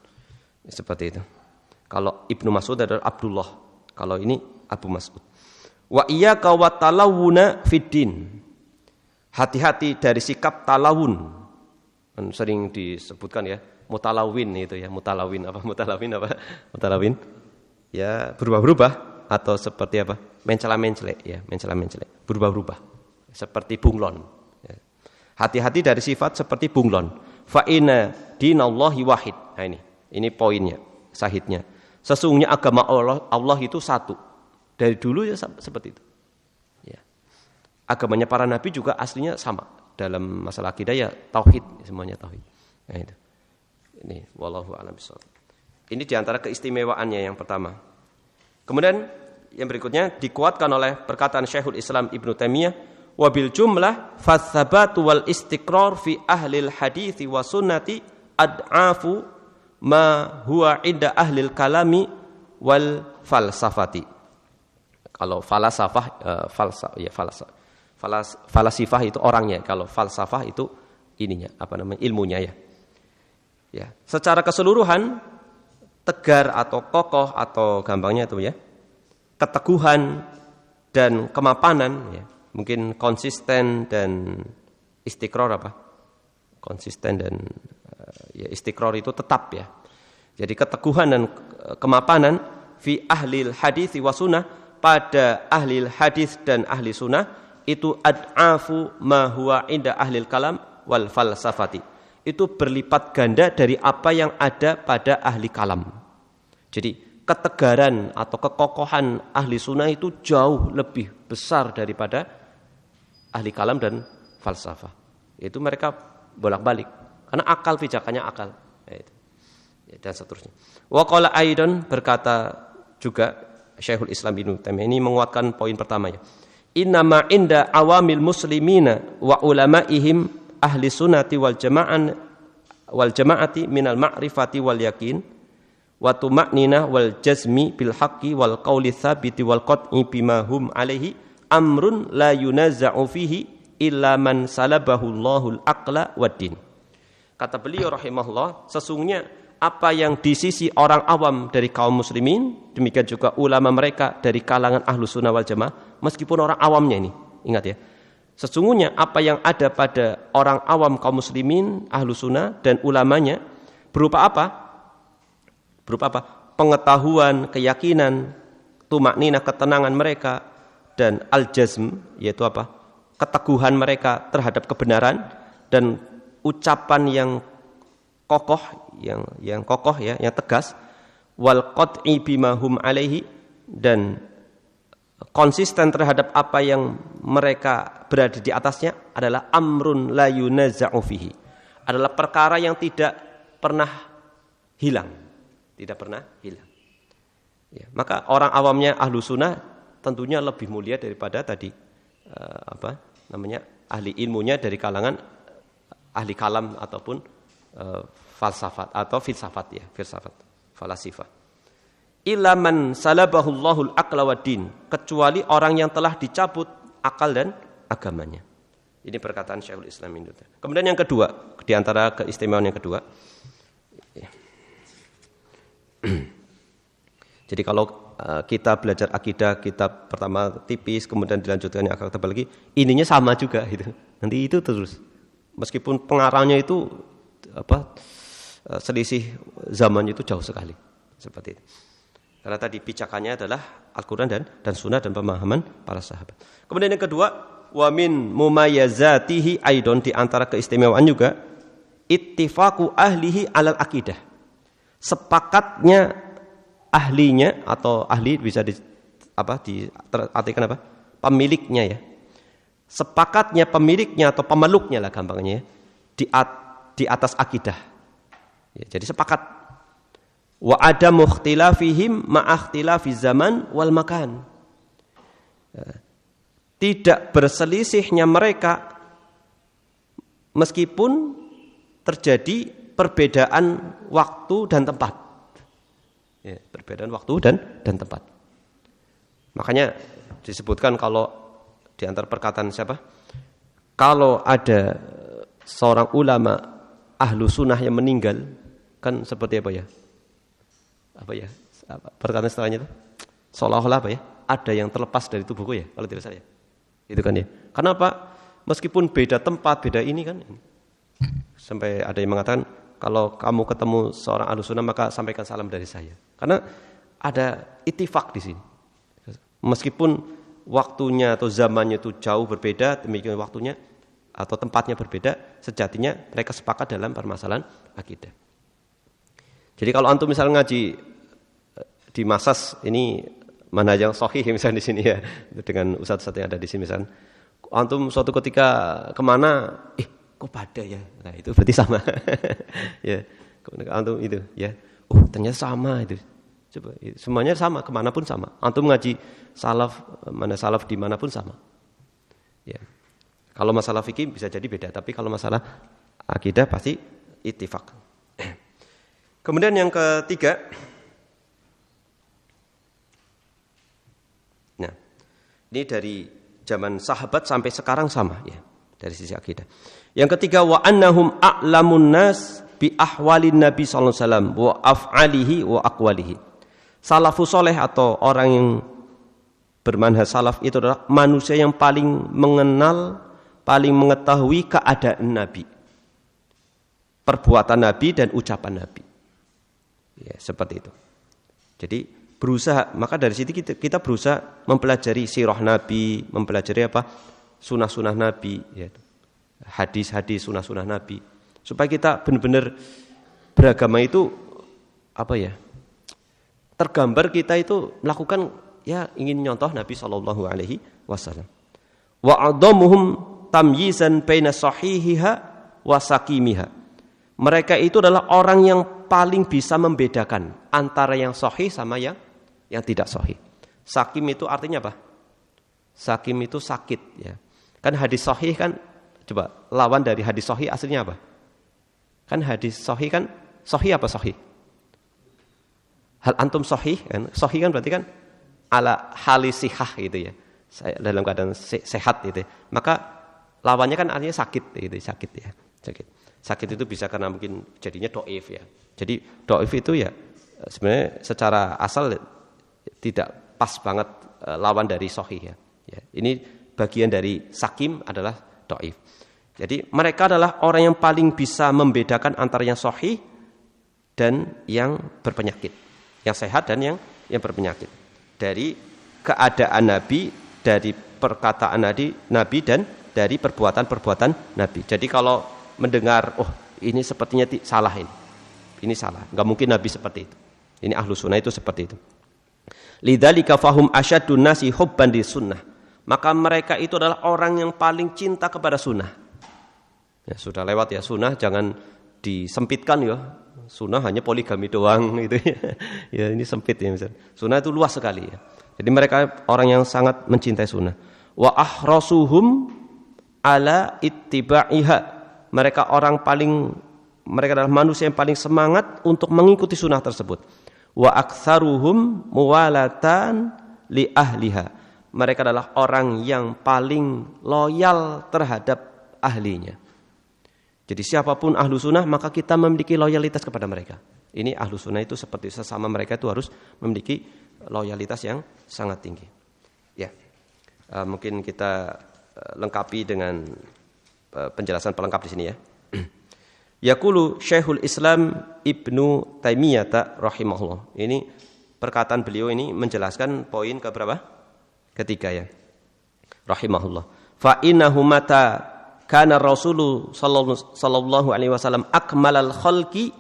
Seperti itu. Kalau Ibnu Mas'ud adalah Abdullah, kalau ini Abu Mas'ud. Wa iyyaka wa talawuna fiddin. Hati-hati dari sikap talawun. Sering disebutkan ya, mutalawin itu ya, mutalawin. Ya, berubah-ubah atau seperti apa? Mencela-mencele ya, mencela-mencele. Berubah-ubah. Seperti bunglon. Hati-hati dari sifat seperti bunglon. Fa inna dinallahi wahid. Nah ini poinnya, sahidnya. Sesungguhnya agama Allah itu satu. Dari dulu ya seperti itu. Ya. Agamanya para nabi juga aslinya sama. Dalam masalah akidah ya tauhid, semuanya tauhid. Nah itu. Ini wallahu a'lam bishawab. Ini diantara keistimewaannya yang pertama. Kemudian yang berikutnya dikuatkan oleh perkataan Syekhul Islam Ibnu Taimiyah, wabil jumlah fasabatu wal istiqrar fi ahlil hadithi wa sunnati ad'afu ma huwa inda ahlil kalami wal falsafati. Kalau falasifah itu orangnya, kalau falsafah itu ininya, ilmunya ya. Ya, secara keseluruhan tegar atau kokoh atau gampangnya itu ya, keteguhan dan kemapanan ya. Mungkin konsisten dan istiqrar apa? Konsisten dan ya istiqrar itu tetap ya. Jadi keteguhan dan kemapanan fi ahlil hadits wa sunnah, pada ahlil hadis dan ahli sunnah itu ad'afu ma huwa inda ahlil kalam wal falsafati. Itu berlipat ganda dari apa yang ada pada ahli kalam. Jadi ketegaran atau kekokohan ahli sunnah itu jauh lebih besar daripada ahli kalam dan falsafah. Itu mereka bolak-balik. Karena akal, pijakannya akal. Dan seterusnya. Wa qala aidan, berkata juga Syekhul Islam Ibnu Taimiyah, ini menguatkan poin pertama ya. Innama inda awamil muslimina wa ulamaihim ahli sunnati wal jama'ati minal ma'rifati wal yakin wa tuma'ninah wal jazmi bil haqqi wal qawli tsabiti wal qat'i bima hum alaihi amrun la yunazza'u fihi illa man salabahu Allahul aqla waddin. Kata beliau rahimahullah, sesungguhnya apa yang di sisi orang awam dari kaum muslimin, demikian juga ulama mereka dari kalangan ahlu sunnah wal jamaah, meskipun orang awamnya ini, ingat ya, sesungguhnya apa yang ada pada orang awam kaum muslimin, ahlu sunnah dan ulamanya berupa apa? Pengetahuan, keyakinan, tumakninah, ketenangan mereka, dan al-jazm, yaitu apa? Keteguhan mereka terhadap kebenaran, dan ucapan yang kokoh, yang kokoh ya, yang tegas, wal qat'i bima hum alaihi, dan konsisten terhadap apa yang mereka berada di atasnya, adalah amrun la yunaza'u fihi, adalah perkara yang tidak pernah hilang, tidak pernah hilang. Ya, maka orang awamnya ahlu sunnah tentunya lebih mulia daripada tadi ahli ilmunya dari kalangan ahli kalam ataupun falsafat atau filsafat, falasifah. Illa man salabahullahul aqla wad din, kecuali orang yang telah dicabut akal dan agamanya. Ini perkataan Syekhul Islam Ibnu Taimiyah. Kemudian yang kedua, di antara keistimewaan yang kedua. Jadi kalau kita belajar akidah, kitab pertama tipis, kemudian dilanjutkan yang agak tebal lagi, ininya sama juga gitu. Nanti itu terus. Meskipun pengarangnya itu selisih zamannya itu jauh sekali. Seperti itu. Karena tadi pijakannya adalah Al-Quran dan Sunnah dan pemahaman para sahabat. Kemudian yang kedua, wa min mumayyazatihi aidon, di antara keistimewaan juga ittifaqu ahlihi alal akidah. Sepakatnya ahlinya, atau ahli bisa diartikan apa? Pemiliknya ya. Sepakatnya pemiliknya atau pemeluknya lah gampangnya ya, di atas akidah. Ya, jadi sepakat. Wa adamu ikhtilafihim ma'akhtilafiz zaman wal makan. Tidak berselisihnya mereka meskipun terjadi perbedaan waktu dan tempat. Ya, perbedaan waktu dan tempat. Makanya disebutkan kalau di antara perkataan siapa? Kalau ada seorang ulama ahlu sunnah yang meninggal, kan seperti apa ya? Perkataan setelahnya itu seolah-olah apa ya? Ada yang terlepas dari tubuhku ya, kalau tidak salah. Itu kan ya. Kenapa? Meskipun beda tempat, beda ini kan. Sampai ada yang mengatakan, kalau kamu ketemu seorang ahlu sunnah maka sampaikan salam dari saya. Karena ada ittifaq di sini. Meskipun waktunya atau zamannya itu jauh berbeda, demikian waktunya atau tempatnya berbeda, sejatinya mereka sepakat dalam permasalahan akidah. Jadi kalau antum misalnya ngaji di Masas, ini mana yang sahih misalnya di sini ya, dengan ustaz-ustaz yang ada di sini misalnya, antum suatu ketika kemana, kok pada ya, nah itu berarti sama. Ya, antum itu ya, ternyata sama itu. Coba, semuanya sama, kemanapun sama. Antum ngaji salaf, mana salaf dimanapun sama. Ya. Kalau masalah fikih bisa jadi beda, tapi kalau masalah akidah pasti ittifaq. Kemudian yang ketiga, nah ini dari zaman sahabat sampai sekarang sama ya, dari sisi akidah. Yang ketiga, wa annahum a'lamun nas bi ahwalin nabi sallallahu alaihi wasallam wa af'alihi wa aqwalihi. Salafus soleh atau orang yang bermanhaj salaf itu adalah manusia yang paling mengenal, paling mengetahui keadaan Nabi, perbuatan Nabi dan ucapan Nabi. Ya, seperti itu. Jadi berusaha, maka dari situ kita berusaha mempelajari sirah Nabi, mempelajari sunah-sunah Nabi, ya, hadis-hadis sunah-sunah Nabi, supaya kita benar-benar beragama itu tergambar kita itu melakukan ya ingin nyontoh Nabi sallallahu alaihi wasallam. Wa adamuhum tamyizan baina sahihiha wa sakimiha. Mereka itu adalah orang yang paling bisa membedakan antara yang sahih sama yang tidak sahih. Sakim itu artinya apa? Sakim itu sakit ya. Kan hadis sahih kan, coba lawan dari hadis sahih aslinya apa? Kan hadis sahih kan, sahih apa sahih? Hal antum sahih kan? Sahih kan berarti kan ala halisihah gitu ya. Saya dalam keadaan sehat gitu. Maka lawannya kan artinya sakit gitu, sakit ya. Sakit itu bisa karena mungkin jadinya dhaif ya. Jadi dhaif itu ya sebenarnya secara asal tidak pas banget lawan dari sahih ya. Ya, ini bagian dari sakim adalah dhaif. Jadi mereka adalah orang yang paling bisa membedakan antara yang sahih dan yang berpenyakit. Yang sehat dan yang berpenyakit. Dari keadaan Nabi, dari perkataan Nabi dan dari perbuatan-perbuatan Nabi. Jadi kalau mendengar, oh ini sepertinya salah ini. Ini salah, enggak mungkin Nabi seperti itu. Ini ahlu sunnah itu seperti itu. Lidzalika fahum asyadun nasi hubban di sunnah. Maka mereka itu adalah orang yang paling cinta kepada sunnah. Ya, sudah lewat ya sunnah, jangan disempitkan ya. Sunnah hanya poligami doang gitu ya. Ya ini sempit ya misalnya. Sunnah itu luas sekali ya. Jadi mereka orang yang sangat mencintai sunnah. Wa ahrasuhum ala ittiba'iha. Mereka adalah manusia yang paling semangat untuk mengikuti sunnah tersebut. Wa aktsaruhum muwalatan li ahliha. Mereka adalah orang yang paling loyal terhadap ahlinya. Jadi siapapun ahlu sunnah maka kita memiliki loyalitas kepada mereka. Ini ahlu sunnah itu seperti sesama mereka itu harus memiliki loyalitas yang sangat tinggi. Ya, mungkin kita lengkapi dengan penjelasan pelengkap di sini ya. Yaqulu Syekhul Islam Ibnu Taimiyah rahimahullah. Ini perkataan beliau ini menjelaskan poin ke berapa? Ketiga ya. Rahimahullah. Fa innahu mata kana Rasulullah sallallahu alaihi wasallam akmalal khalqi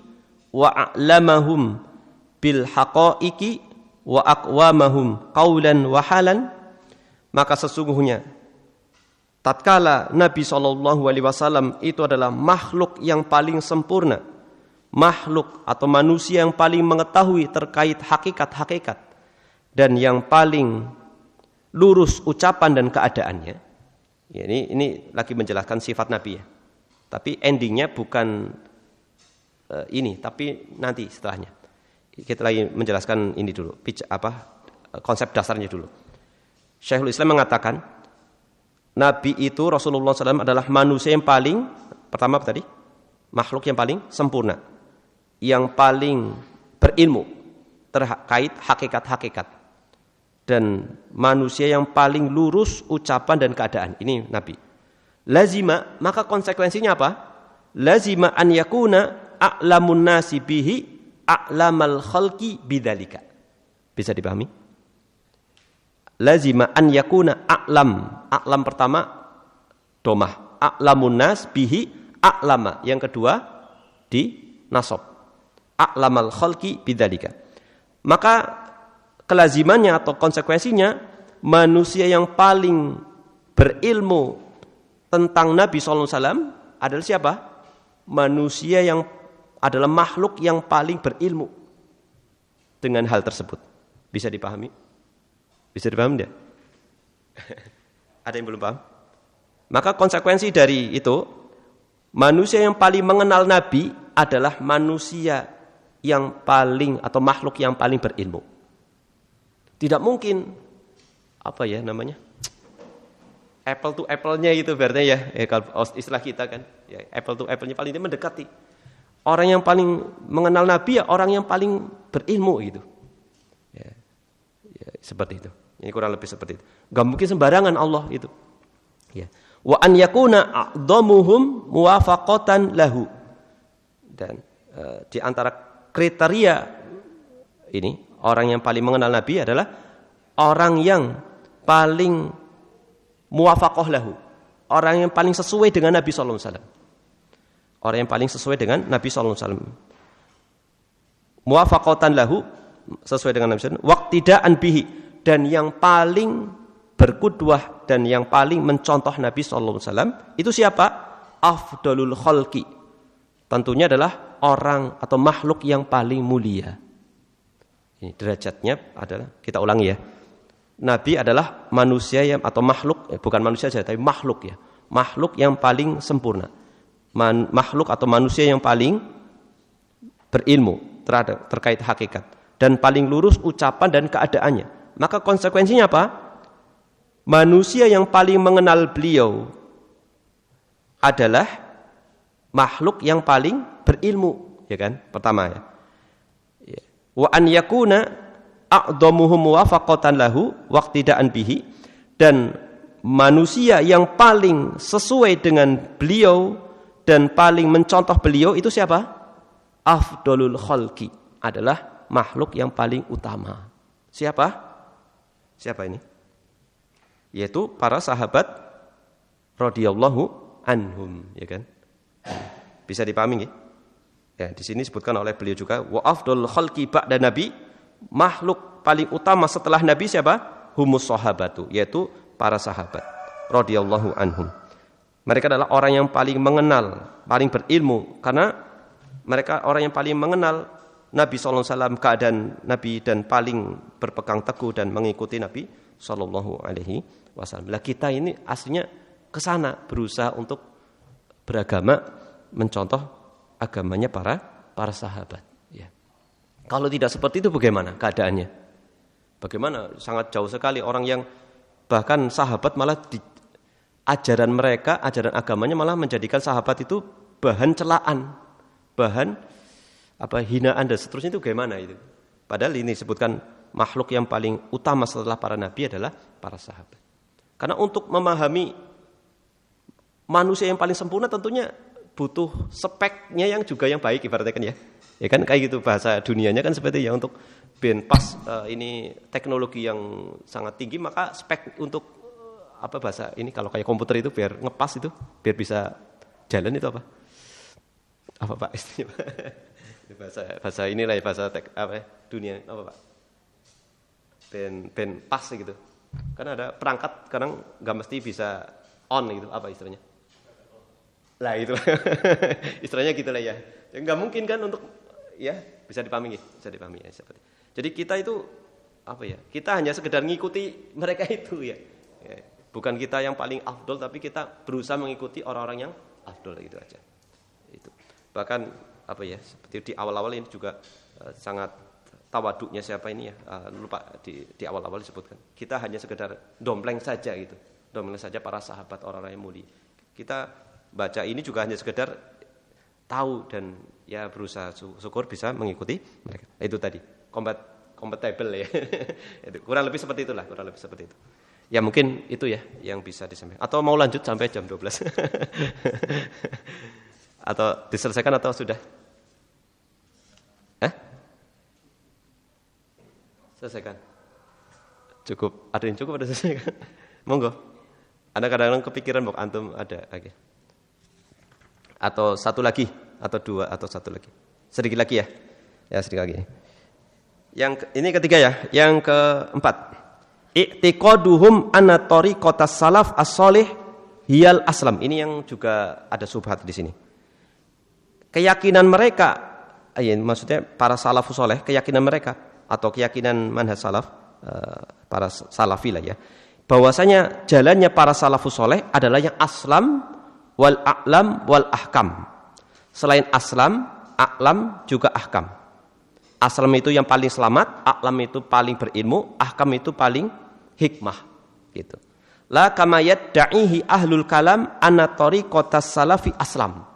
wa a'lamahum bil haqa'iqi wa aqwamahum qaulan wa halan. Maka sesungguhnya tatkala Nabi sallallahu alaihi wasallam itu adalah makhluk yang paling sempurna, makhluk atau manusia yang paling mengetahui terkait hakikat-hakikat dan yang paling lurus ucapan dan keadaannya. Ya, ini lagi menjelaskan sifat Nabi ya. Tapi endingnya bukan ini, tapi nanti setelahnya. Kita lagi menjelaskan ini dulu, konsep dasarnya dulu. Syekhul Islam mengatakan, Nabi itu Rasulullah SAW adalah manusia yang paling, pertama apa tadi? Makhluk yang paling sempurna, yang paling berilmu terkait hakikat-hakikat. Dan manusia yang paling lurus ucapan dan keadaan. Ini Nabi. Lazima, maka konsekuensinya apa? Lazima an yakuna a'lamun nasi bihi a'lamal khalqi bidzalika. Bisa dipahami? Lazima an yakuna a'lam. A'lam pertama domah. A'lamun nas bihi a'lama. Yang kedua di nasab. A'lamal khalqi bidzalika. Maka kelazimannya atau konsekuensinya manusia yang paling berilmu tentang Nabi SAW adalah siapa? Manusia yang adalah makhluk yang paling berilmu dengan hal tersebut. Bisa dipahami? Bisa dipahami tidak? Ada yang belum paham? Maka konsekuensi dari itu, manusia yang paling mengenal Nabi adalah manusia yang paling atau makhluk yang paling berilmu. Tidak mungkin apa ya namanya? Apple to apple-nya itu berarti ya kalau istilah kita kan, ya apple to apple-nya paling mendekati. Orang yang paling mengenal Nabi ya orang yang paling berilmu gitu. Ya, seperti itu. Ini kurang lebih seperti itu. Gak mungkin sembarangan Allah itu. Ya. Wa an yakuna a'dhamuhum muwafaqatan lahu. Dan di antara kriteria ini orang yang paling mengenal Nabi adalah orang yang paling muwafaqah lahu. Orang yang paling sesuai dengan Nabi sallallahu alaihi wasallam. Orang yang paling sesuai dengan Nabi sallallahu alaihi wasallam. Muwafaqatan lahu, sesuai dengan Nabi sallallahu alaihi wasallam, waqtidaan bihi, dan yang paling berqudwah dan yang paling mencontoh Nabi sallallahu alaihi wasallam itu siapa? Afdalul khalqi. Tentunya adalah orang atau makhluk yang paling mulia. Ini derajatnya adalah, kita ulangi ya. Nabi adalah manusia yang atau makhluk, bukan manusia saja tapi makhluk ya. Makhluk yang paling sempurna. Makhluk atau manusia yang paling berilmu terkait hakikat dan paling lurus ucapan dan keadaannya. Maka konsekuensinya apa? Manusia yang paling mengenal beliau adalah makhluk yang paling berilmu, ya kan? Pertama ya. Wa an yakuna a'dhamuhum muwafaqatan lahu waqtidaan bihi, dan manusia yang paling sesuai dengan beliau dan paling mencontoh beliau itu siapa? Afdalul khalqi, adalah makhluk yang paling utama. Siapa? Siapa ini? Yaitu para sahabat radhiyallahu anhum, ya kan? Bisa dipahami nggih? Ya, di sini disebutkan oleh beliau juga wa afdhalul khalqi ba'da nabi, makhluk paling utama setelah nabi siapa? Humus sahabatu, yaitu para sahabat radhiyallahu anhum. Mereka adalah orang yang paling mengenal, paling berilmu, karena mereka orang yang paling mengenal Nabi sallallahu alaihi wasallam, keadaan Nabi, dan paling berpegang teguh dan mengikuti Nabi sallallahu alaihi wasallam. Lah kita ini aslinya ke sana berusaha untuk beragama, mencontoh agamanya para sahabat, ya. Kalau tidak seperti itu bagaimana keadaannya? Bagaimana? Sangat jauh sekali orang yang bahkan sahabat malah ajaran mereka, ajaran agamanya malah menjadikan sahabat itu bahan celaan, bahan hinaan dan seterusnya. Itu bagaimana itu? Padahal ini disebutkan makhluk yang paling utama setelah para nabi adalah para sahabat. Karena untuk memahami manusia yang paling sempurna tentunya butuh speknya yang juga yang baik, ibaratnya kan ya. Ya kan kayak gitu bahasa dunianya kan seperti ya, untuk ben pas ini teknologi yang sangat tinggi, maka spek untuk bahasa ini kalau kayak komputer itu biar ngepas itu, biar bisa jalan itu apa Pak istilahnya? bahasa inilah ya, bahasa dunia apa Pak? Ben pas gitu. Kan ada perangkat kadang nggak mesti bisa on gitu, apa istilahnya? Lah itu istilahnya gitulah ya. Nggak mungkin kan untuk ya, bisa dipahami ya seperti. Jadi kita itu kita hanya sekedar ngikuti mereka itu ya. Bukan kita yang paling afdol, tapi kita berusaha mengikuti orang-orang yang afdol, gitu aja. Itu. Bahkan seperti di awal-awal ini juga sangat tawaduknya siapa ini ya, lupa di awal-awal disebutkan. Kita hanya sekedar dompleng saja gitu. Dompleng saja para sahabat, orang-orang yang mulia. Kita baca ini juga hanya sekedar tahu dan ya berusaha syukur bisa mengikuti mereka. Itu tadi compatible ya. Itu kurang lebih seperti itulah, itu. Ya mungkin itu ya yang bisa disampaikan. Atau mau lanjut sampai jam 12? Atau diselesaikan atau sudah? Selesaikan. Cukup. Ada yang cukup, ada selesaikan. Monggo. Anda kadang-kadang kepikiran bahwa antum ada lagi. Atau satu lagi, atau dua, atau satu lagi. Sedikit lagi ya. Ya, sedikit lagi. Yang ini ketiga ya, yang keempat. I'tiqaduhum anna tariqatas salaf as-shalih hiyal aslam. Ini yang juga ada subhat di sini. Keyakinan mereka, maksudnya para salafus saleh, keyakinan mereka atau keyakinan manhaj salaf, para salafi lah ya, bahwasanya jalannya para salafus saleh adalah yang aslam wal a'lam wal ahkam. Selain aslam, a'lam juga ahkam. Aslam itu yang paling selamat, a'lam itu paling berilmu, ahkam itu paling hikmah, gitu. La kama yadda'ihi ahlul kalam anna tariqatas salafi aslam.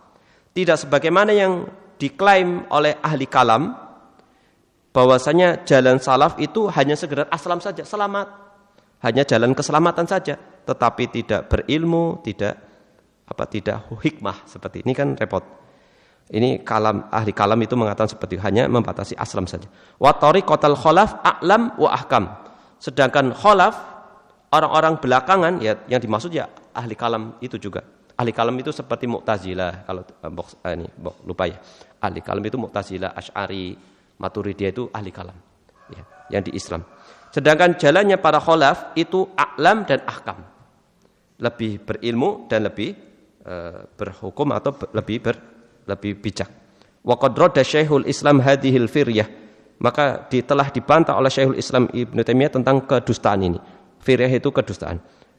Tidak sebagaimana yang diklaim oleh ahli kalam bahwasanya jalan salaf itu hanya sekedar aslam saja, selamat. Hanya jalan keselamatan saja, tetapi tidak berilmu, tidak hikmah, seperti ini kan repot. Ini ahli kalam itu mengatakan seperti itu, hanya membatasi aslam saja. Wa tariqatal khalaf a'lam wa ahkam. Sedangkan khalaf, orang-orang belakangan ya, yang dimaksud ya ahli kalam itu juga. Ahli kalam itu seperti Mu'tazilah, kalau lupa ya. Ahli kalam itu Mu'tazilah, Asy'ari, Maturidiyah itu ahli kalam ya, yang di Islam. Sedangkan jalannya para khalaf itu a'lam dan ahkam. Lebih berilmu dan lebih berhukum atau lebih bijak. Wa qad radda Syekhul Islam hadhil firyah. Maka telah dibantah oleh Syekhul Islam Ibnu Taimiyah tentang kedustaan ini. Firyah itu kedustaan.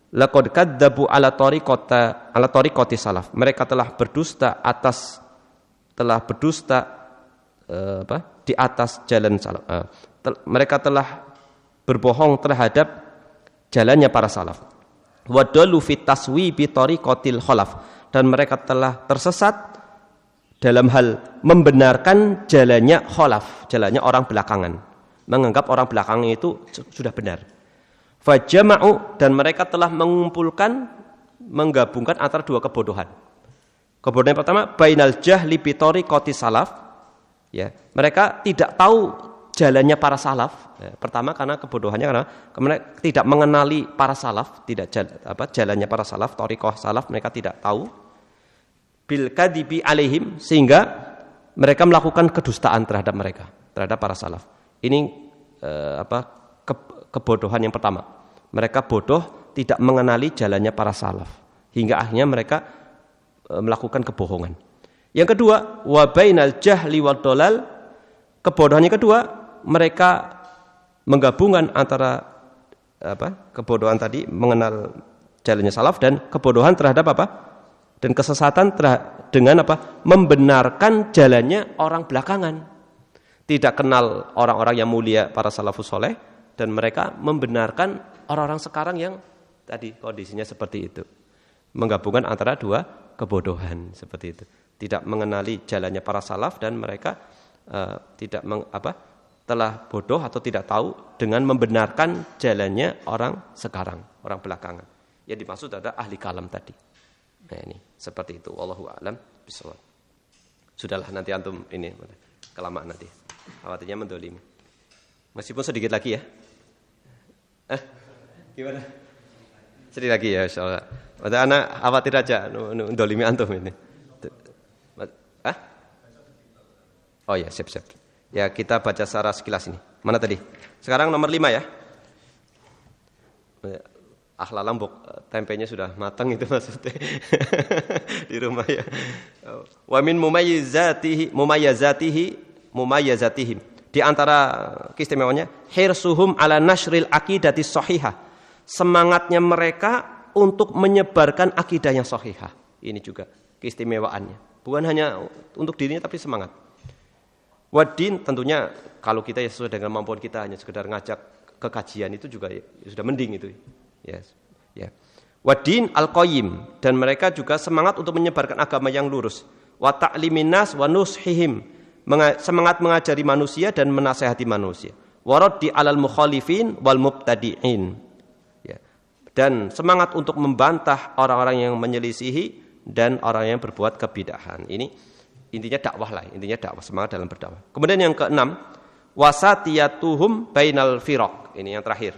Laqad kadzdzabu ala tariqati salaf. Mereka telah berdusta di atas jalan salaf. Mereka telah berbohong terhadap jalannya para salaf. Wa dallu fi taswibi tariqatil khalaf, dan mereka telah tersesat dalam hal membenarkan jalannya khalaf, jalannya orang belakangan. Menganggap orang belakangan itu sudah benar. Fajama'u, dan mereka telah menggabungkan antara dua kebodohan. Kebodohan yang pertama, bainal jahli bi tariqati salaf. Ya, mereka tidak tahu jalannya para salaf. Ya, pertama karena kebodohannya karena mereka tidak mengenali para salaf, jalannya para salaf, thariqah salaf mereka tidak tahu. bil kadibi alaihim, sehingga mereka melakukan kedustaan terhadap mereka, terhadap para salaf. Ini kebodohan yang pertama. Mereka bodoh, tidak mengenali jalannya para salaf, hingga akhirnya mereka melakukan kebohongan. Yang kedua, wa bainal jahli wad dolal, kebodohan yang kedua, mereka menggabungkan antara kebodohan tadi mengenal jalannya salaf dan kebodohan terhadap dan kesesatan dengan membenarkan jalannya orang belakangan. Tidak kenal orang-orang yang mulia para salafus soleh, dan mereka membenarkan orang-orang sekarang yang tadi kondisinya seperti itu. Menggabungkan antara dua kebodohan seperti itu. Tidak mengenali jalannya para salaf, dan mereka telah bodoh atau tidak tahu dengan membenarkan jalannya orang sekarang, orang belakangan. Yang dimaksud adalah ahli kalam tadi. Nah, ini seperti itu. Wallahu a'lam bishawab. Sudahlah, nanti antum ini kelamaan nanti. Khawatirnya mendolimi. Meskipun sedikit lagi ya. Gimana? Sedikit lagi ya, insyaallah. Maka anak khawatir aja mendolimi antum ini. Oh ya, siap. Ya, kita baca secara sekilas ini. Mana tadi? Sekarang nomor 5 ya. Lalang tempenya sudah matang itu maksudnya. Di rumah ya. Wa min mumayyazatihim. Di antara keistimewaannya, hirsuhum ala nashril aqidati shahihah. Semangatnya mereka untuk menyebarkan akidah yang shahihah. Ini juga keistimewaannya. Bukan hanya untuk dirinya tapi semangat. Wadin, tentunya kalau kita ya sesuai dengan kemampuan kita hanya sekedar ngajak ke kajian itu juga ya sudah mending itu. Yes. Ya. Wadin al-qayyim, dan mereka juga semangat untuk menyebarkan agama yang lurus. Wa ta'limin nas wa nushihim, semangat mengajari manusia dan menasihati manusia. Waraddi 'alal mukhalifin wal mubtadi'in. Ya. Dan semangat untuk membantah orang-orang yang menyelisihi dan orang yang berbuat kebidahan. Ini intinya dakwah lah, semangat dalam berdakwah. Kemudian yang keenam, wasatiyatuhum bainal firaq. Ini yang terakhir.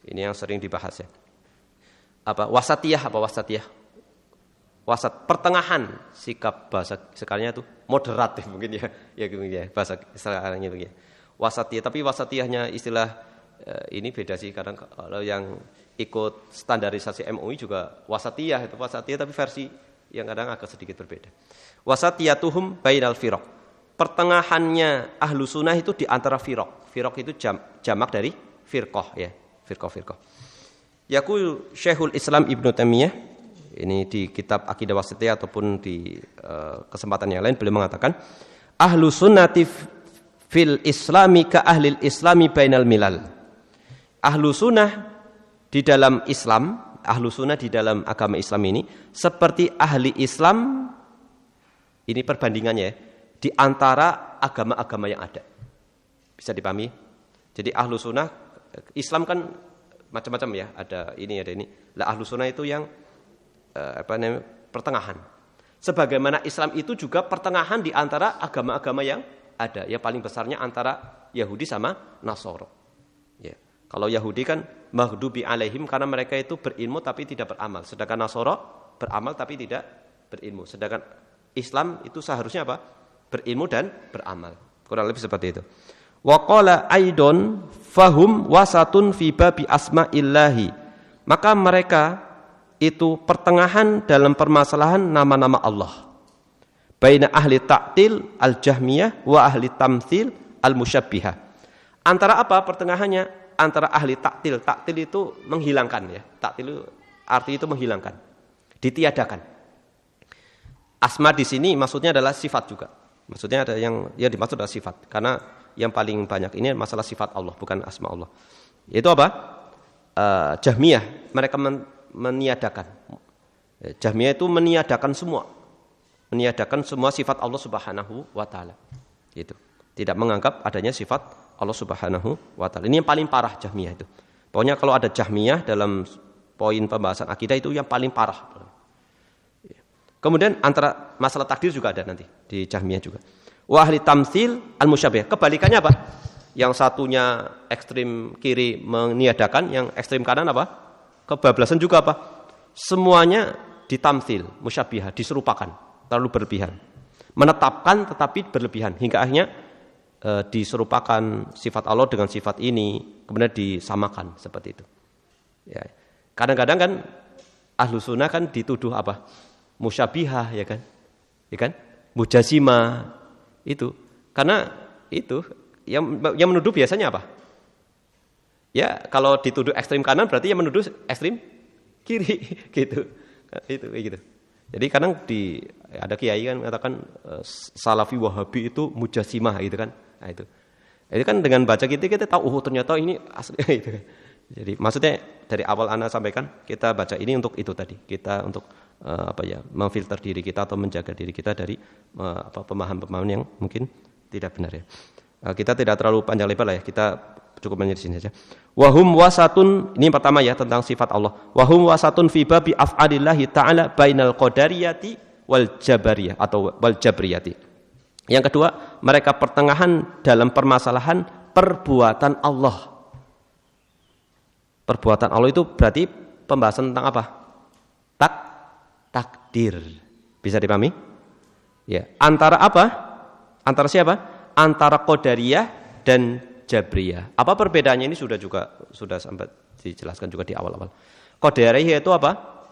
Ini yang sering dibahas ya. Wasatiyah? Wasat, pertengahan, sikap bahasa sekarangnya itu moderatif mungkin ya. Ya bahasa sekarangnya begitu. Wasatiyah, tapi wasatiyahnya istilah ini beda sih, kadang kalau yang ikut standarisasi MUI juga wasatiyah itu wasatiyah, tapi versi yang kadang agak sedikit berbeda. Wasatiyatuhum bainal firaq. Pertengahannya ahlu sunnah itu di antara firaq. Firaq itu jamak dari firqah ya. Firqah. Yaqul Syekhul Islam Ibnu Taimiyah, ini di kitab Aqidah Wasithiyah ataupun di kesempatan yang lain beliau mengatakan, ahlu sunnati fil islami ka ahlil islami bainal milal. Ahlu sunnah di dalam Islam, ahlu sunnah di dalam agama Islam ini seperti ahli Islam, ini perbandingannya ya, di antara agama-agama yang ada. Bisa dipahami? Jadi ahlu sunnah, Islam kan macam-macam ya, ada ini. Lah ahlu sunnah itu yang pertengahan. Sebagaimana Islam itu juga pertengahan di antara agama-agama yang ada. Yang paling besarnya antara Yahudi sama Nasara. Ya. Kalau Yahudi kan maghdubi alaihim, karena mereka itu berilmu tapi tidak beramal. Sedangkan Nasara beramal tapi tidak berilmu. Sedangkan Islam itu seharusnya berilmu dan beramal. Kurang lebih seperti itu. Wa qala aidon fahum wasatun fi babi asma'illahi. Maka mereka itu pertengahan dalam permasalahan nama-nama Allah. Baina ahli ta'til al-jahmiyah wa ahli tamtsil al-musyabbihah. Antara apa pertengahannya? Antara ahli ta'til. Ta'til itu menghilangkan ya. Ta'til itu arti itu menghilangkan, ditiadakan. Asma di sini maksudnya adalah sifat juga. Maksudnya ada yang dimaksud adalah sifat. Karena yang paling banyak ini masalah sifat Allah, bukan asma Allah. Itu apa? Jahmiyah, mereka meniadakan. Jahmiyah itu meniadakan semua. Meniadakan semua sifat Allah Subhanahu wa taala. Itu. Tidak menganggap adanya sifat Allah Subhanahu wa taala. Ini yang paling parah Jahmiyah itu. Pokoknya kalau ada Jahmiyah dalam poin pembahasan akidah itu yang paling parah. Kemudian antara masalah takdir juga ada nanti di Jahmiyah juga. Wa ahli tamtsil al-musyabbih. Kebalikannya apa? Yang satunya ekstrim kiri meniadakan, yang ekstrim kanan apa? Kebablasan juga apa? Semuanya ditamtsil, musyabbihah, diserupakan. terlalu berlebihan. Menetapkan tetapi berlebihan hingga akhirnya diserupakan sifat Allah dengan sifat ini, kemudian disamakan seperti itu. Ya. Kadang-kadang kan ahlu sunnah kan dituduh apa? Musyabihah, ya kan? Ya kan? Mujasimah itu. Karena itu yang menuduh biasanya apa? Ya, kalau dituduh ekstrim kanan berarti yang menuduh ekstrim kiri gitu. Itu gitu. Jadi kadang ada kiai kan mengatakan Salafi Wahabi itu mujasimah gitu kan. Nah, itu kan dengan baca kita tahu ternyata ini asli gitu. Jadi maksudnya dari awal ana sampaikan kita baca ini untuk itu tadi. Kita untuk memfilter diri kita atau menjaga diri kita dari pemahaman-pemahaman yang mungkin tidak benar ya. Kita tidak terlalu panjang lebar lah ya. Kita cukup di sini saja. Wahum wasatun, ini pertama ya tentang sifat Allah. Wahum wasatun fi babi af'alillahi ta'ala bainal qadariyati wal jabariyah atau wal jabriyati. Yang kedua, mereka pertengahan dalam permasalahan perbuatan Allah. Perbuatan Allah itu berarti pembahasan tentang apa? Takdir. Bisa dipahami? Ya. Antara apa? Antara siapa? Antara qadariyah dan jabriyah. Apa perbedaannya ini sudah sampai dijelaskan juga di awal-awal. Qadariyah itu apa?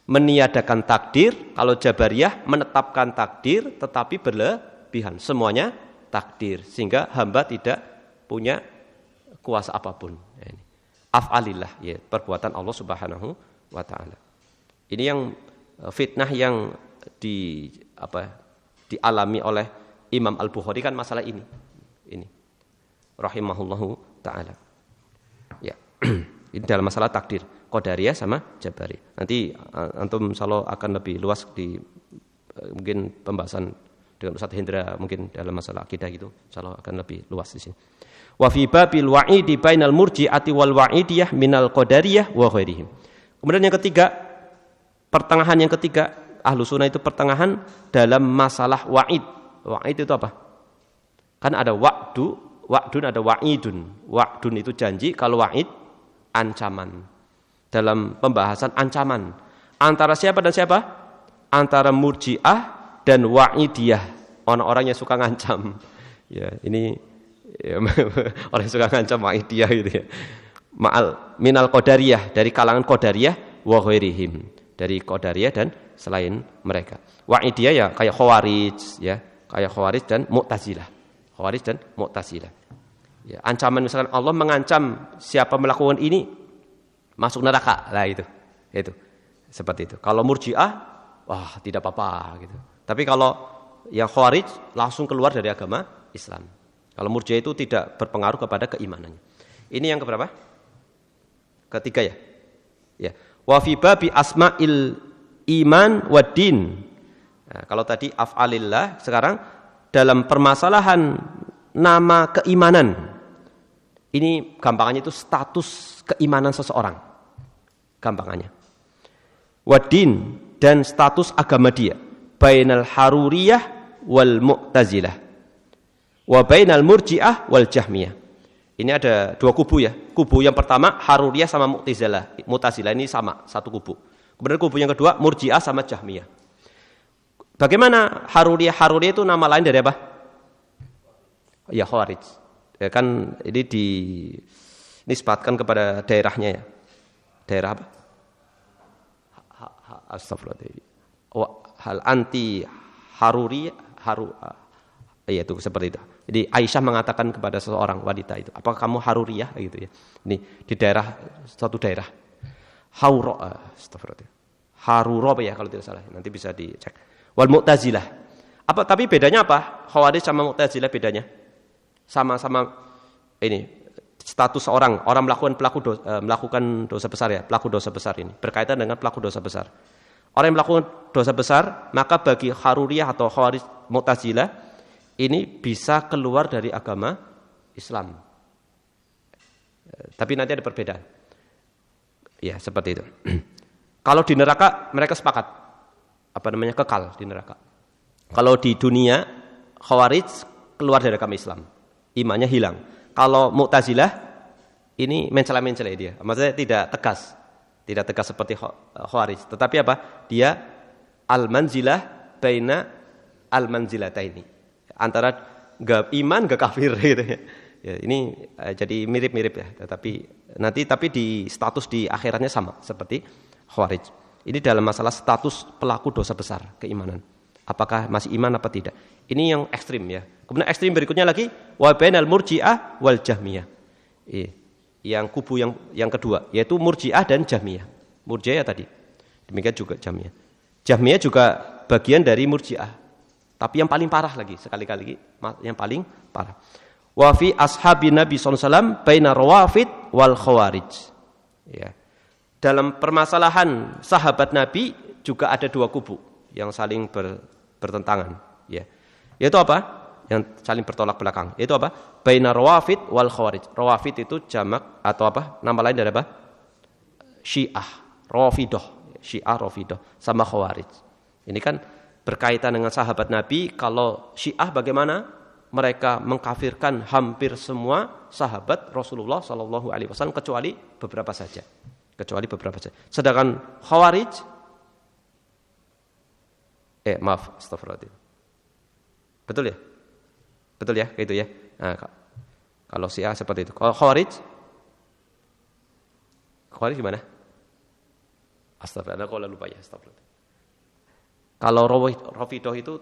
Meniadakan takdir, kalau jabariyah menetapkan takdir tetapi berlebihan. Semuanya takdir sehingga hamba tidak punya kuasa apapun. Ini af'alillah, ya, perbuatan Allah Subhanahu wa taala. Ini yang fitnah yang dialami oleh Imam Al-Bukhari kan masalah ini. Ini rahimahullahu taala. Ya. Ini dalam masalah takdir, qadariyah sama jabari. Nanti antum insyaallah akan lebih luas di mungkin pembahasan dengan Ustaz Hendra mungkin dalam masalah akidah gitu. Insyaallah akan lebih luas di sini. Wa fi babil wa'idi bainal murji'ati wal wa'idiyah minal qadariyah wa ghairihim. Kemudian yang ketiga, pertengahan yang ketiga, ahlu sunnah itu pertengahan dalam masalah wa'id. Wa'id itu apa? Kan ada wa'dun ada wa'idun. Wa'dun itu janji, kalau wa'id ancaman. Dalam pembahasan ancaman antara siapa dan siapa? Antara murji'ah dan wa'idiyah, orang-orang yang suka ngancam. Ya, ini ya, orang yang suka ngancam wa'idiyah gitu ya. Minal qadariyah, dari kalangan qadariyah wa ghairihim, dari qadariyah dan selain mereka. Wa'idiyah ya kayak khawarij ya, kayak khawarij dan mu'tazilah. Khawarij dan mu'tazilah. Ya, ancaman misalkan Allah mengancam siapa melakukan ini masuk neraka. Lah itu seperti itu. Kalau murji'ah, wah tidak apa-apa gitu. Tapi kalau yang khawarij langsung keluar dari agama Islam. Kalau murji'ah itu tidak berpengaruh kepada keimanannya. Ini yang keberapa? Ketiga ya. Ya. Wa fi babi asma'il iman wad din. Nah, kalau tadi af'alillah, sekarang dalam permasalahan nama keimanan. Ini gampangannya itu status keimanan seseorang. Gampangannya. Wadin dan status agama dia. Bainal haruriyah wal mu'tazilah. Wa bainal murji'ah wal jahmiyah. Ini ada dua kubu ya. Kubu yang pertama haruriyah sama mu'tazilah. Mu'tazilah ini sama, satu kubu. Kemudian kubu yang kedua murji'ah sama jahmiyah. Bagaimana haruriyah? Haruriyah itu nama lain dari apa? Ya khawarij. Ya kan ini dinisbatkan kepada daerahnya ya. Daerah apa? Astagfirullah. Hal anti haruri ya itu seperti itu. Jadi Aisyah mengatakan kepada seseorang wanita itu, "Apakah kamu haruriyah?" gitu ya. Ini di daerah suatu daerah. Astagfirullah. Haruro ya kalau tidak salah. Nanti bisa dicek. Wal mu'tazilah. Tapi bedanya apa? Khawarij sama mu'tazilah bedanya? Sama-sama ini status orang melakukan dosa besar ya, pelaku dosa besar ini berkaitan dengan pelaku dosa besar. Orang yang melakukan dosa besar, maka bagi Haruriyah atau Khawarij Mu'tazilah ini bisa keluar dari agama Islam. Tapi nanti ada perbedaan. Ya, seperti itu. Kalau di neraka mereka sepakat kekal di neraka. Kalau di dunia Khawarij keluar dari agama Islam. Imannya hilang. Kalau Mu'tazilah ini mencela-mencela dia. Maksudnya tidak tegas seperti Khawarij. Tetapi apa? Dia al-manzilah baina al-manzilataini. Antara enggak iman enggak kafir gitu ya. Ya, ini jadi mirip-mirip ya, tapi di status di akhiratnya sama seperti Khawarij. Ini dalam masalah status pelaku dosa besar keimanan. Apakah masih iman apa tidak? Ini yang ekstrim ya. Kemudian ekstrim berikutnya lagi wa bainal murji'ah wal jahmiyah. Yang kubu yang kedua yaitu murji'ah dan jahmiyah. Murji'ah tadi. Demikian juga jahmiyah. Jahmiyah juga bagian dari murji'ah. Tapi yang paling parah lagi, sekali-kali yang paling parah. Wa fi ashabi Nabi sallallahu alaihi wasallam baina rawafid wal khawarij. Ya. Dalam permasalahan sahabat Nabi juga ada dua kubu yang saling bertentangan, ya. Yaitu apa? Yang saling bertolak belakang. Yaitu apa? Baina rawafid wal khawarij. Rawafid itu jamak atau apa? Nama lain dari apa? Syiah, Rafidah, Syiah Rafidah sama khawarij. Ini kan berkaitan dengan sahabat Nabi. Kalau Syiah bagaimana? Mereka mengkafirkan hampir semua sahabat Rasulullah Sallallahu Alaihi Wasallam kecuali beberapa saja. Sedangkan Khawarij, astagfirullahaladzim. Betul ya, kayak itu ya. Nah, kalau Syiah seperti itu. Kalau Khawarij gimana? Astagfirullah, kalau lupa ya. Astagfirullah. Kalau Rafidah itu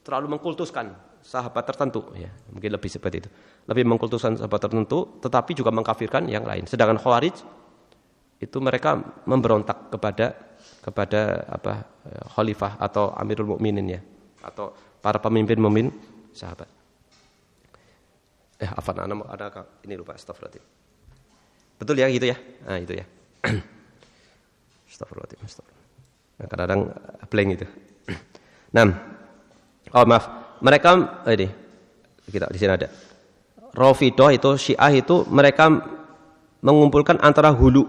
terlalu mengkultuskan sahabat tertentu, ya mungkin lebih seperti itu, lebih mengkultuskan sahabat tertentu, tetapi juga mengkafirkan yang lain. Sedangkan Khawarij itu mereka memberontak kepada khalifah atau Amirul Mukminin ya, atau para pemimpin sahabat. Ada ini lupa, astagfirullahaladzim. Betul ya gitu ya, nah itu ya. Astagfirullahaladzim. Nah, kadang-kadang blank itu. Mereka kita di sini ada. Rafidah itu Syiah itu mereka mengumpulkan antara hulu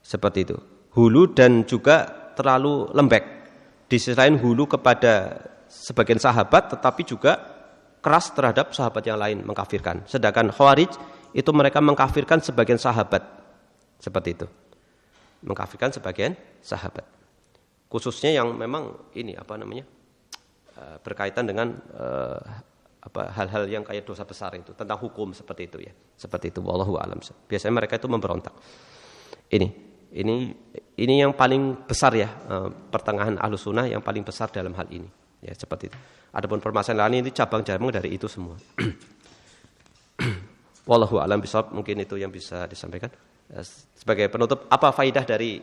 seperti itu. Hulu dan juga terlalu lembek. Di sisi lain hulu kepada sebagian sahabat tetapi juga keras terhadap sahabat yang lain, mengkafirkan. Sedangkan Khawarij itu mereka mengkafirkan sebagian sahabat. Seperti itu. Mengkafirkan sebagian sahabat. Khususnya yang memang ini berkaitan dengan hal-hal yang kayak dosa besar itu, tentang hukum seperti itu ya. Seperti itu, wallahu a'lam. Biasanya mereka itu memberontak. Ini yang paling besar ya, pertengahan Ahlus Sunnah yang paling besar dalam hal ini. Ya, seperti itu. Adapun permasalahan ini cabang-cabang dari itu semua. Wallahu a'lam bishawab, mungkin itu yang bisa disampaikan. Sebagai penutup, apa faidah dari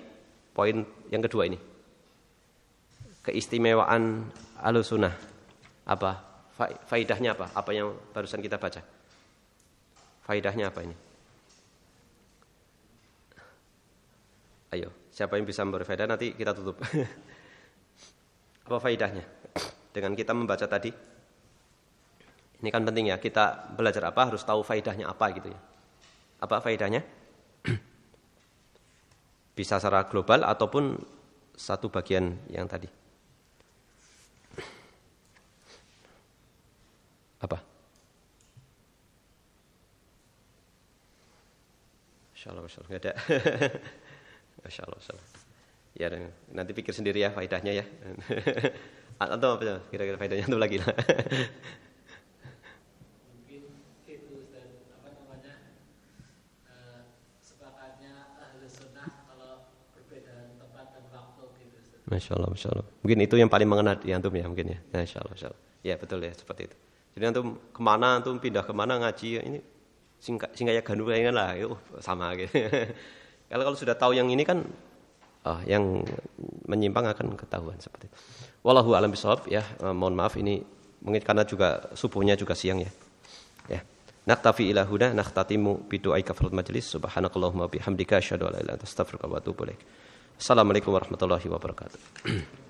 poin yang kedua ini? Keistimewaan Ahlus Sunnah. Apa? Faidahnya apa? Apa yang barusan kita baca? Faidahnya apa ini? Ayo, siapa yang bisa memberi faidah, nanti kita tutup. Apa faidahnya? Dengan kita membaca tadi. Ini kan penting ya, kita belajar apa harus tahu faidahnya apa gitu ya. Apa faidahnya? Bisa secara global ataupun satu bagian yang tadi. Apa? Insyaallah enggak ada. Masyaallah. Ya, nanti pikir sendiri ya faedahnya ya. Atau apa kira-kira faedahnya itu lagi lah. Mungkin itu Ustaz, sepakatnya Ahlus Sunnah kalau perbedaan tempat dan waktu gitu Ustaz. Masyaallah. Mungkin itu yang paling mengena di antum ya mungkin ya. Masyaallah. Ya betul ya seperti itu. Jadi antum kemana, antum pindah kemana ngaji ini singkaya gandu kayaknya lah, sama gitu. Kalau sudah tahu yang ini kan, yang menyimpang akan ketahuan seperti itu. Wallahu a'lam bishawab ya. Mohon maaf ini mungkin karena juga subuhnya juga siang ya. Ya. Naktafi ila huna nakhtatimu bi du'ai kafaratul majlis. Subhanakallahumma bihamdika asyhadu an la ilaha illa anta astaghfiruka wa atubu ilaik. Assalamualaikum warahmatullahi wabarakatuh.